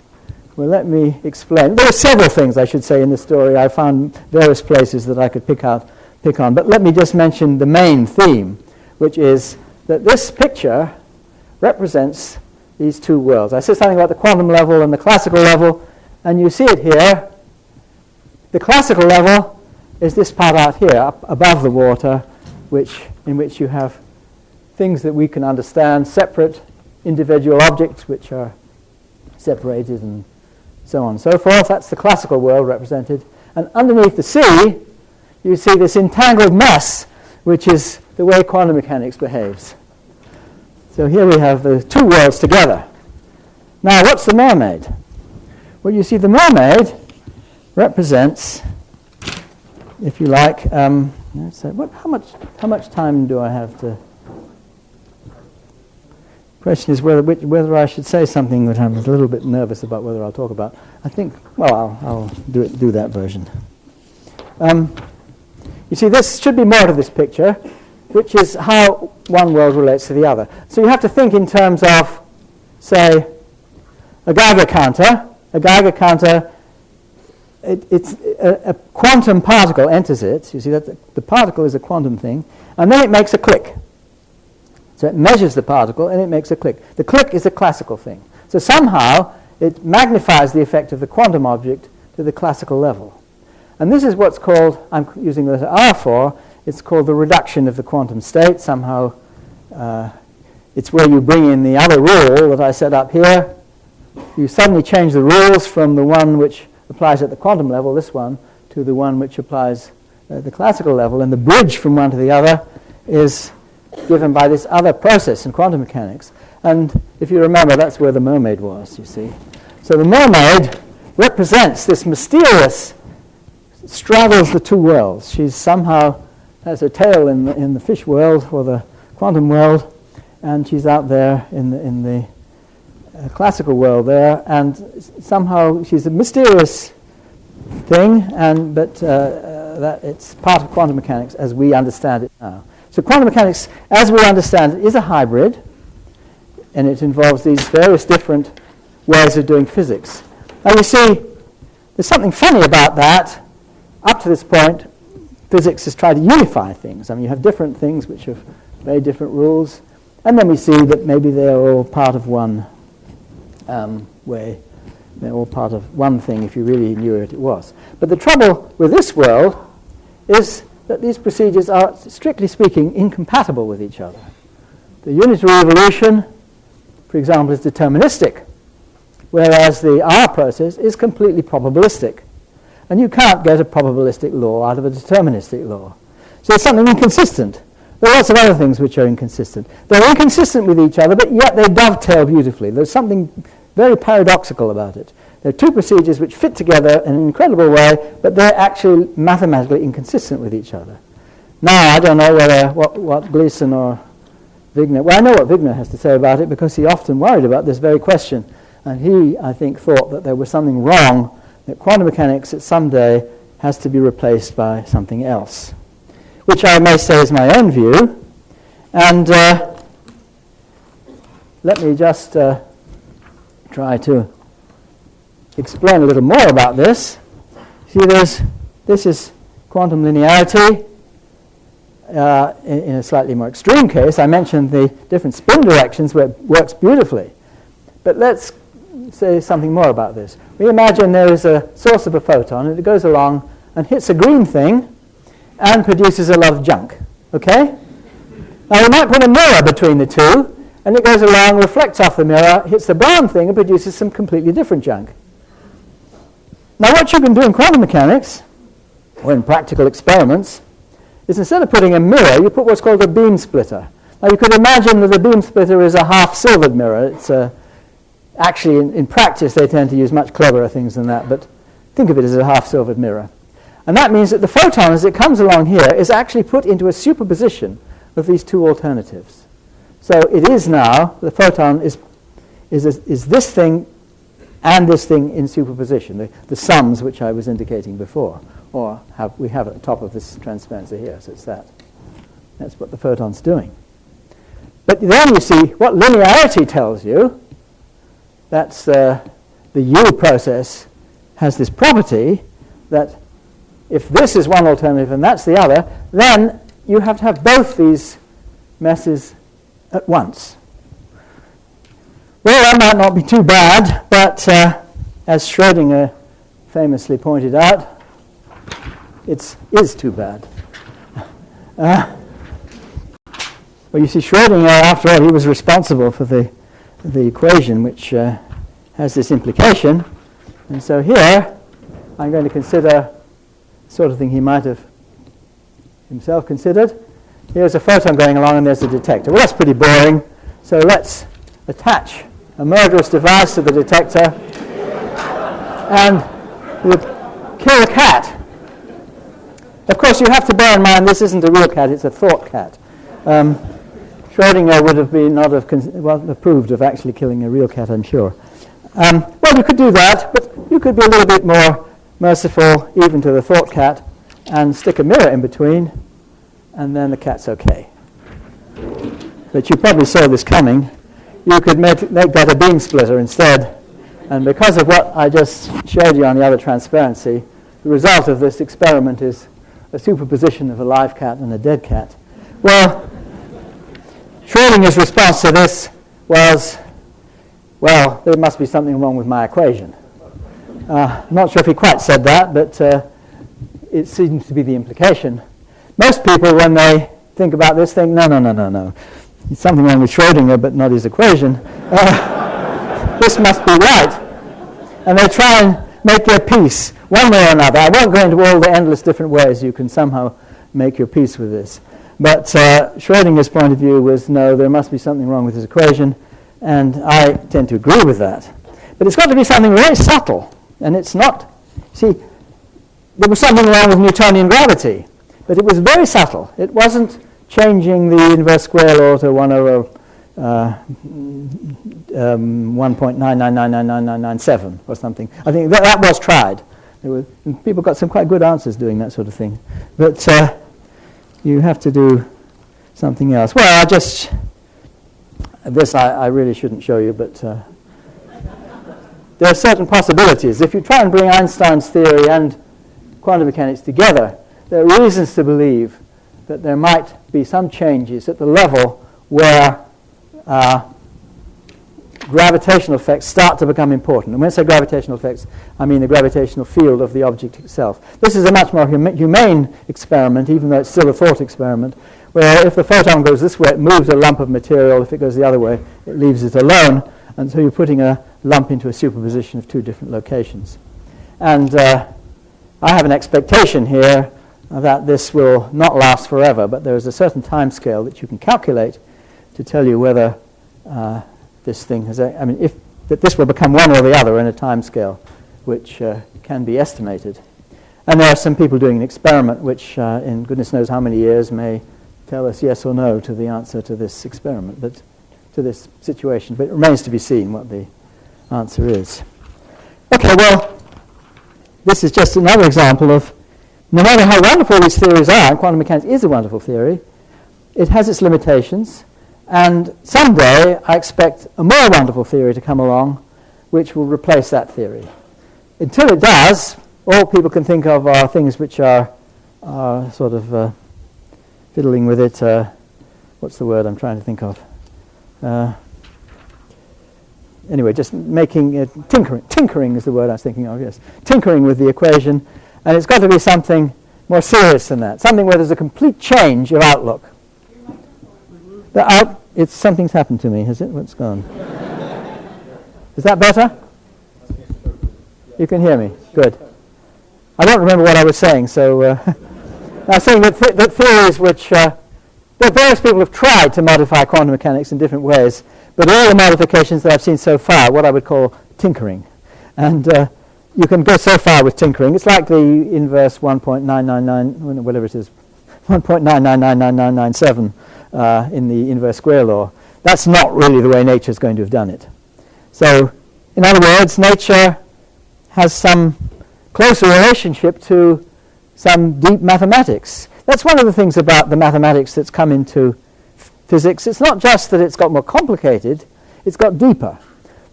Well, let me explain. There are several things, I should say, in the story. I found various places that I could pick on. But let me just mention the main theme, which is that this picture represents these two worlds. I said something about the quantum level and the classical level, and you see it here. The classical level is this part out here, up above the water, in which you have things that we can understand, separate individual objects which are separated and so on and so forth. That's the classical world represented. And underneath the sea, you see this entangled mess, which is the way quantum mechanics behaves. So here we have the two worlds together. Now, what's the mermaid? Well, you see, the mermaid represents, if you like, let's say, how much time do I have to? The question is whether I should say something that I'm a little bit nervous about whether I'll talk about. I think, well, I'll do that version. You see, this should be more to this picture, which is how one world relates to the other. So you have to think in terms of, say, a Geiger counter. A Geiger counter, it's a quantum particle enters it. You see that the particle is a quantum thing, and then it makes a click. So it measures the particle and it makes a click. The click is a classical thing. So somehow it magnifies the effect of the quantum object to the classical level. And this is what's called, I'm using the letter R for, it's called the reduction of the quantum state. Somehow it's where you bring in the other rule that I set up here. You suddenly change the rules from the one which applies at the quantum level, this one, to the one which applies at the classical level. And the bridge from one to the other is given by this other process in quantum mechanics. And if you remember, that's where the mermaid was, you see. So the mermaid represents this mysterious, straddles the two worlds. She somehow has her tail in the fish world or the quantum world, and she's out there in the classical world there, and somehow she's a mysterious thing, but that it's part of quantum mechanics as we understand it now. So quantum mechanics, as we understand it, is a hybrid, and it involves these various different ways of doing physics. Now you see, there's something funny about that. Up to this point, physics has tried to unify things. I mean, you have different things which have very different rules, and then we see that maybe they're all part of one way. They're all part of one thing if you really knew what it was. But the trouble with this world is that these procedures are, strictly speaking, incompatible with each other. The unitary evolution, for example, is deterministic, whereas the R process is completely probabilistic. And you can't get a probabilistic law out of a deterministic law. So there's something inconsistent. There are lots of other things which are inconsistent. They're inconsistent with each other, but yet they dovetail beautifully. There's something very paradoxical about it. There are two procedures which fit together in an incredible way, but they're actually mathematically inconsistent with each other. Now, I don't know what Gleason or Wigner. Well, I know what Wigner has to say about it because he often worried about this very question. And he, I think, thought that there was something wrong, that quantum mechanics at some day has to be replaced by something else, which I may say is my own view. And let me just try to explain a little more about this. See, this is quantum linearity. In a slightly more extreme case, I mentioned the different spin directions where it works beautifully. But let's say something more about this. We imagine there is a source of a photon, and it goes along and hits a green thing and produces a lot of junk. Okay? Now we might put a mirror between the two, and it goes along, reflects off the mirror, hits the brown thing, and produces some completely different junk. Now what you can do in quantum mechanics, or in practical experiments, is instead of putting a mirror, you put what's called a beam splitter. Now you could imagine that a beam splitter is a half-silvered mirror. It's actually, in practice, they tend to use much cleverer things than that, but think of it as a half-silvered mirror. And that means that the photon, as it comes along here, is actually put into a superposition of these two alternatives. So it is now, the photon is this thing and this thing in superposition, the sums which I was indicating before, or we have at the top of this transparency here, so it's that. That's what the photon's doing. But then you see what linearity tells you. That's the U process has this property that if this is one alternative and that's the other, then you have to have both these messes at once. Well, that might not be too bad, but as Schrödinger famously pointed out, it is too bad. Well, you see, Schrödinger, after all, he was responsible for the equation which has this implication. And so here, I'm going to consider the sort of thing he might have himself considered. Here's a photon going along and there's a detector. Well, that's pretty boring. So let's attach a murderous device to the detector and we'll kill a cat. Of course, you have to bear in mind this isn't a real cat, it's a thought cat. Schrödinger would have been not have approved of actually killing a real cat, I'm sure. Well, you could do that, but you could be a little bit more merciful even to the thought cat and stick a mirror in between, and then the cat's okay. But you probably saw this coming. You could make that a beam splitter instead, and because of what I just showed you on the other transparency, the result of this experiment is a superposition of a live cat and a dead cat. Well, Schrödinger's response to this was, well, there must be something wrong with my equation. I'm not sure if he quite said that, but it seems to be the implication. Most people, when they think about this, think, no. It's something wrong with Schrödinger, but not his equation. This must be right. And they try and make their peace one way or another. I won't go into all the endless different ways you can somehow make your peace with this. But Schrödinger's point of view was, no, there must be something wrong with his equation, and I tend to agree with that. But it's got to be something very subtle, and it's not. See, there was something wrong with Newtonian gravity, but it was very subtle. It wasn't changing the inverse square law to 1 over 1.9999997 or something. I think that was tried. People got some quite good answers doing that sort of thing. But you have to do something else. Well, this I really shouldn't show you, but there are certain possibilities. If you try and bring Einstein's theory and quantum mechanics together, there are reasons to believe that there might be some changes at the level where gravitational effects start to become important. And when I say gravitational effects, I mean the gravitational field of the object itself. This is a much more humane experiment, even though it's still a thought experiment, where if the photon goes this way, it moves a lump of material. If it goes the other way, it leaves it alone. And so you're putting a lump into a superposition of two different locations. And I have an expectation here that this will not last forever, but there is a certain time scale that you can calculate to tell you whether this thing has, if that this will become one or the other in a time scale which can be estimated. And there are some people doing an experiment which in goodness knows how many years may tell us yes or no to the answer to this experiment, but to this situation. But it remains to be seen what the answer is. Okay, well, this is just another example of no matter how wonderful these theories are, and quantum mechanics is a wonderful theory, it has its limitations, and someday I expect a more wonderful theory to come along which will replace that theory. Until it does, all people can think of are things which are sort of fiddling with it. What's the word I'm trying to think of? Anyway, just making it tinkering is the word I was thinking of, yes. Tinkering with the equation, and it's got to be something more serious than that, something where there's a complete change of outlook. Something's happened to me, has it? What's gone? Is that better? You can hear me? Good. I don't remember what I was saying, so I was saying that theories which that various people have tried to modify quantum mechanics in different ways, but all the modifications that I've seen so far, what I would call tinkering. And you can go so far with tinkering. It's like the inverse 1.999, whatever it is, 1.9999997 in the inverse square law. That's not really the way nature is going to have done it. So, in other words, nature has some closer relationship to some deep mathematics. That's one of the things about the mathematics that's come into physics. It's not just that it's got more complicated, it's got deeper.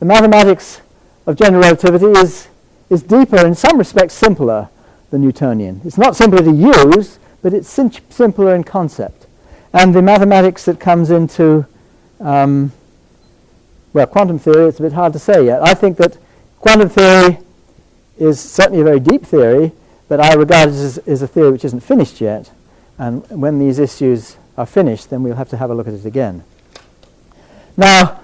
The mathematics of general relativity is deeper, in some respects simpler than Newtonian. It's not simpler to use, but it's simpler in concept. And the mathematics that comes into quantum theory, it's a bit hard to say yet. I think that quantum theory is certainly a very deep theory, but I regard it as a theory which isn't finished yet. And when these issues are finished, then we'll have to have a look at it again. Now,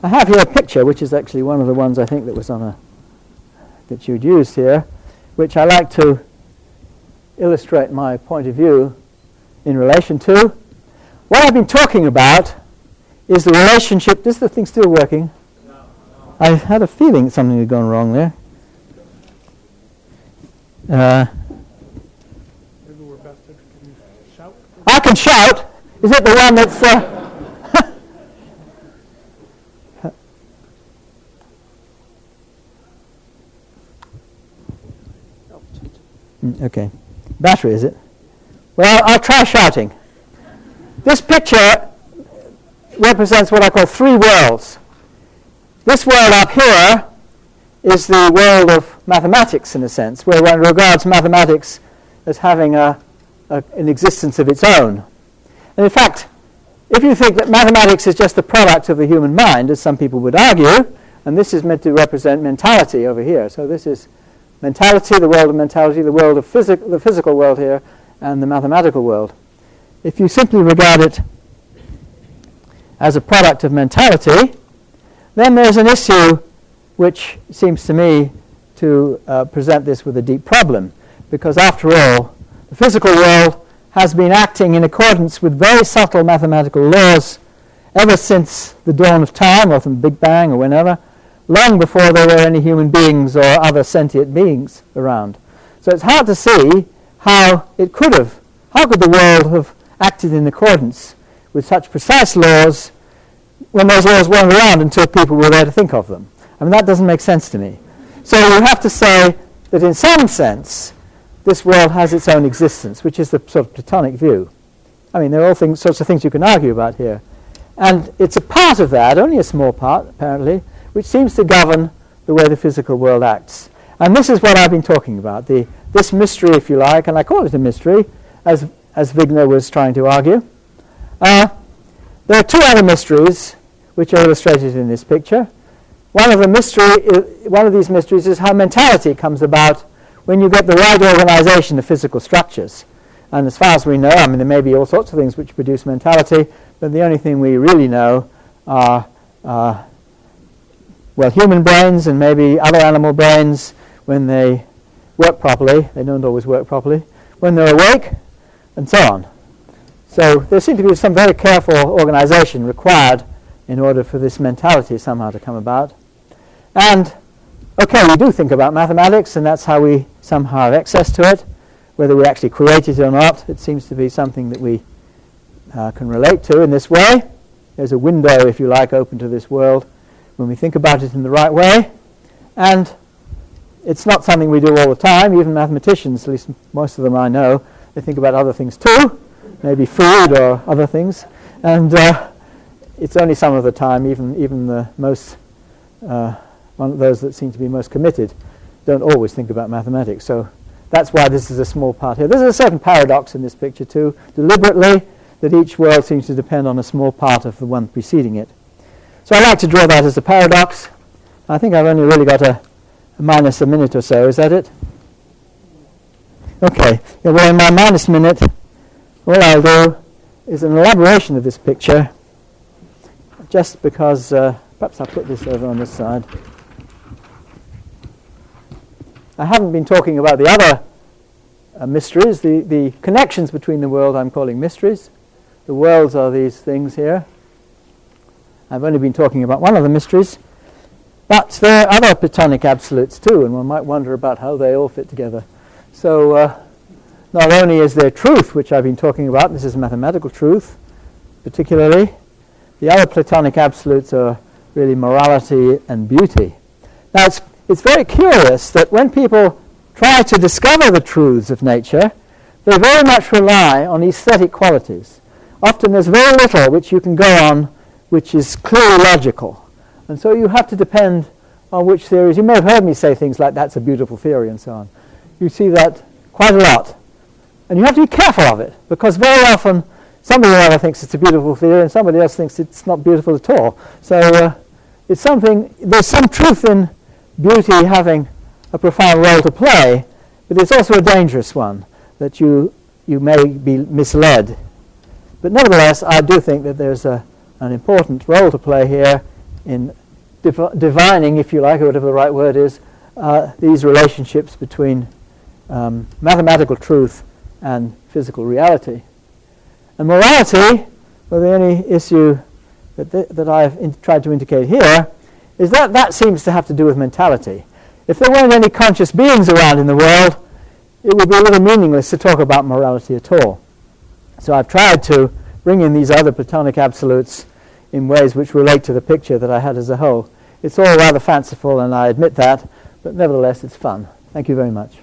I have here a picture, which is actually one of the ones I think that was that you'd used here, which I like to illustrate my point of view in relation to. What I've been talking about is the relationship. Is the thing still working? No. I had a feeling something had gone wrong there. Maybe we're best to shout. I can shout. Is it the one that's... Okay. Battery, is it? Well, I'll try shouting. This picture represents what I call three worlds. This world up here is the world of mathematics, in a sense, where one regards mathematics as having an existence of its own. And in fact, if you think that mathematics is just the product of the human mind, as some people would argue, and this is meant to represent mentality over here. So this is mentality, the world of mentality, the world of the physical world here, and the mathematical world. If you simply regard it as a product of mentality, then there's an issue which seems to me to present this with a deep problem, because after all, the physical world has been acting in accordance with very subtle mathematical laws ever since the dawn of time, or from the Big Bang or whenever, long before there were any human beings or other sentient beings around. So it's hard to see how it could have, how could the world have acted in accordance with such precise laws when those laws weren't around until people were there to think of them. I mean, that doesn't make sense to me. So you have to say that in some sense, this world has its own existence, which is the sort of Platonic view. I mean, there are all sorts of things you can argue about here. And it's a part of that, only a small part, apparently, which seems to govern the way the physical world acts. And this is what I've been talking about, this mystery, if you like, and I call it a mystery, as Wigner was trying to argue. There are two other mysteries which are illustrated in this picture. One of these mysteries is how mentality comes about when you get the right organization of physical structures. And as far as we know, I mean, there may be all sorts of things which produce mentality, but the only thing we really know are, human brains and maybe other animal brains when they work properly. They don't always work properly. When they're awake, and so on. So there seems to be some very careful organization required in order for this mentality somehow to come about. And, okay, we do think about mathematics, and that's how we somehow have access to it. Whether we actually create it or not, it seems to be something that we can relate to in this way. There's a window, if you like, open to this world when we think about it in the right way. And it's not something we do all the time. Even mathematicians, at least most of them I know, they think about other things too, maybe food or other things. And it's only some of the time, even the most, one of those that seem to be most committed, don't always think about mathematics. So that's why this is a small part here. There's a certain paradox in this picture too, deliberately, that each world seems to depend on a small part of the one preceding it. So I like to draw that as a paradox. I think I've only really got a minus a minute or so. Is that it? Okay. Yeah, well, in my minus minute, all I'll do is an elaboration of this picture, just because perhaps I'll put this over on this side. I haven't been talking about the other mysteries, the connections between the world I'm calling mysteries. The worlds are these things here. I've only been talking about one of the mysteries, but there are other Platonic absolutes too, and one might wonder about how they all fit together. So not only is there truth, which I've been talking about, this is mathematical truth particularly, the other Platonic absolutes are really morality and beauty. Now it's very curious that when people try to discover the truths of nature, they very much rely on aesthetic qualities. Often there's very little which you can go on which is clearly logical. And so you have to depend on which theories. You may have heard me say things like, that's a beautiful theory, and so on. You see that quite a lot. And you have to be careful of it, because very often somebody or other thinks it's a beautiful theory and somebody else thinks it's not beautiful at all. So it's something, there's some truth in beauty having a profound role to play, but it's also a dangerous one, that you may be misled. But nevertheless, I do think that there's an important role to play here in divining, if you like, or whatever the right word is, these relationships between mathematical truth and physical reality. And morality, well, the only issue that I've tried to indicate here, is that seems to have to do with mentality. If there weren't any conscious beings around in the world, it would be a little meaningless to talk about morality at all. So I've tried to bring in these other Platonic absolutes in ways which relate to the picture that I had as a whole. It's all rather fanciful, and I admit that, but nevertheless it's fun. Thank you very much.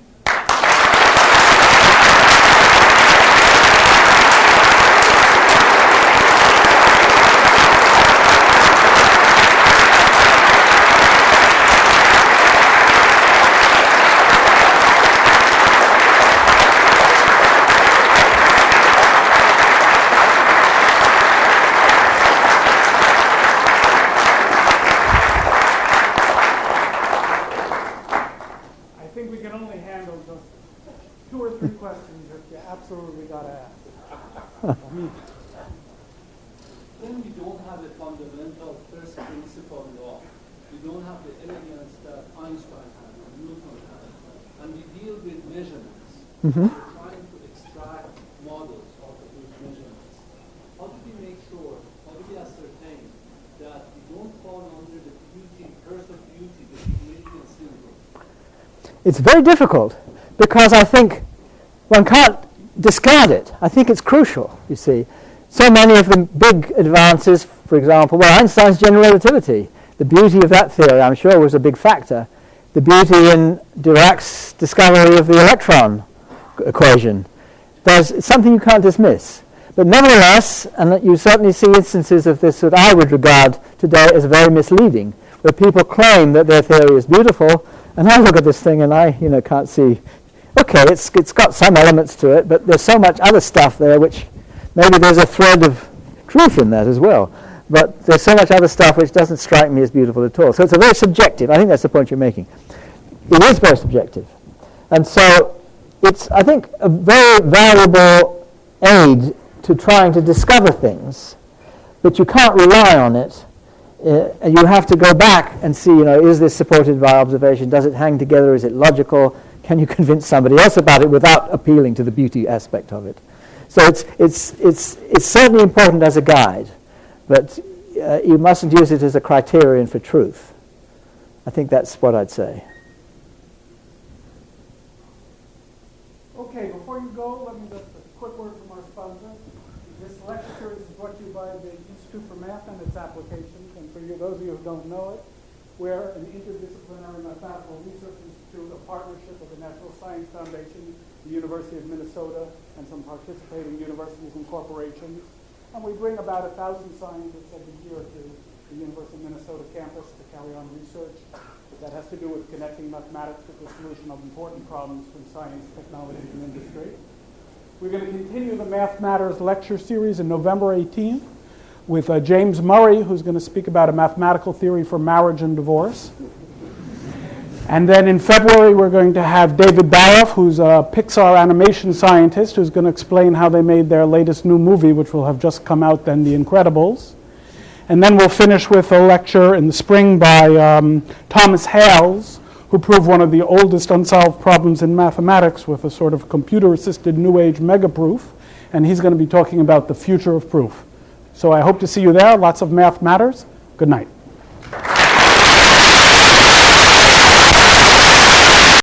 Then we don't have a fundamental first principle law. We don't have the elegance that Einstein had or Newton had. And we deal with measurements. We're trying to extract models out of those measurements. How do we make sure, how do we ascertain that we don't fall under the beauty, curse of beauty, the Pygmalion syndrome? It's very difficult, because I think one can't discard it. I think it's crucial, you see. So many of the big advances, for example, well, Einstein's general relativity, the beauty of that theory, I'm sure, was a big factor. The beauty in Dirac's discovery of the electron equation. It's something you can't dismiss. But nevertheless, and you certainly see instances of this that I would regard today as very misleading, where people claim that their theory is beautiful, and I look at this thing and I can't see, okay, it's got some elements to it, but there's so much other stuff there which maybe there's a thread of truth in that as well. But there's so much other stuff which doesn't strike me as beautiful at all. So it's a very subjective. I think that's the point you're making. It is very subjective. And so it's, I think, a very valuable aid to trying to discover things, but you can't rely on it. You have to go back and see, is this supported by observation? Does it hang together? Is it logical? Can you convince somebody else about it without appealing to the beauty aspect of it? So it's certainly important as a guide, but you mustn't use it as a criterion for truth. I think that's what I'd say. Okay, before you go, let me just a quick word from our sponsor. This lecture those of you who don't know it, we're an interdisciplinary mathematical research institute, a partnership of the National Science Foundation, the University of Minnesota, and some participating universities and corporations. And we bring about 1,000 scientists every year to the University of Minnesota campus to carry on research that has to do with connecting mathematics with the solution of important problems from science, technology, and industry. We're going to continue the Math Matters lecture series in November 18th with James Murray, who's going to speak about a mathematical theory for marriage and divorce. And then in February, we're going to have David Baroff, who's a Pixar animation scientist, who's going to explain how they made their latest new movie, which will have just come out then, The Incredibles. And then we'll finish with a lecture in the spring by Thomas Hales, who proved one of the oldest unsolved problems in mathematics with a sort of computer-assisted New Age mega-proof. And he's going to be talking about the future of proof. So I hope to see you there. Lots of math matters. Good night.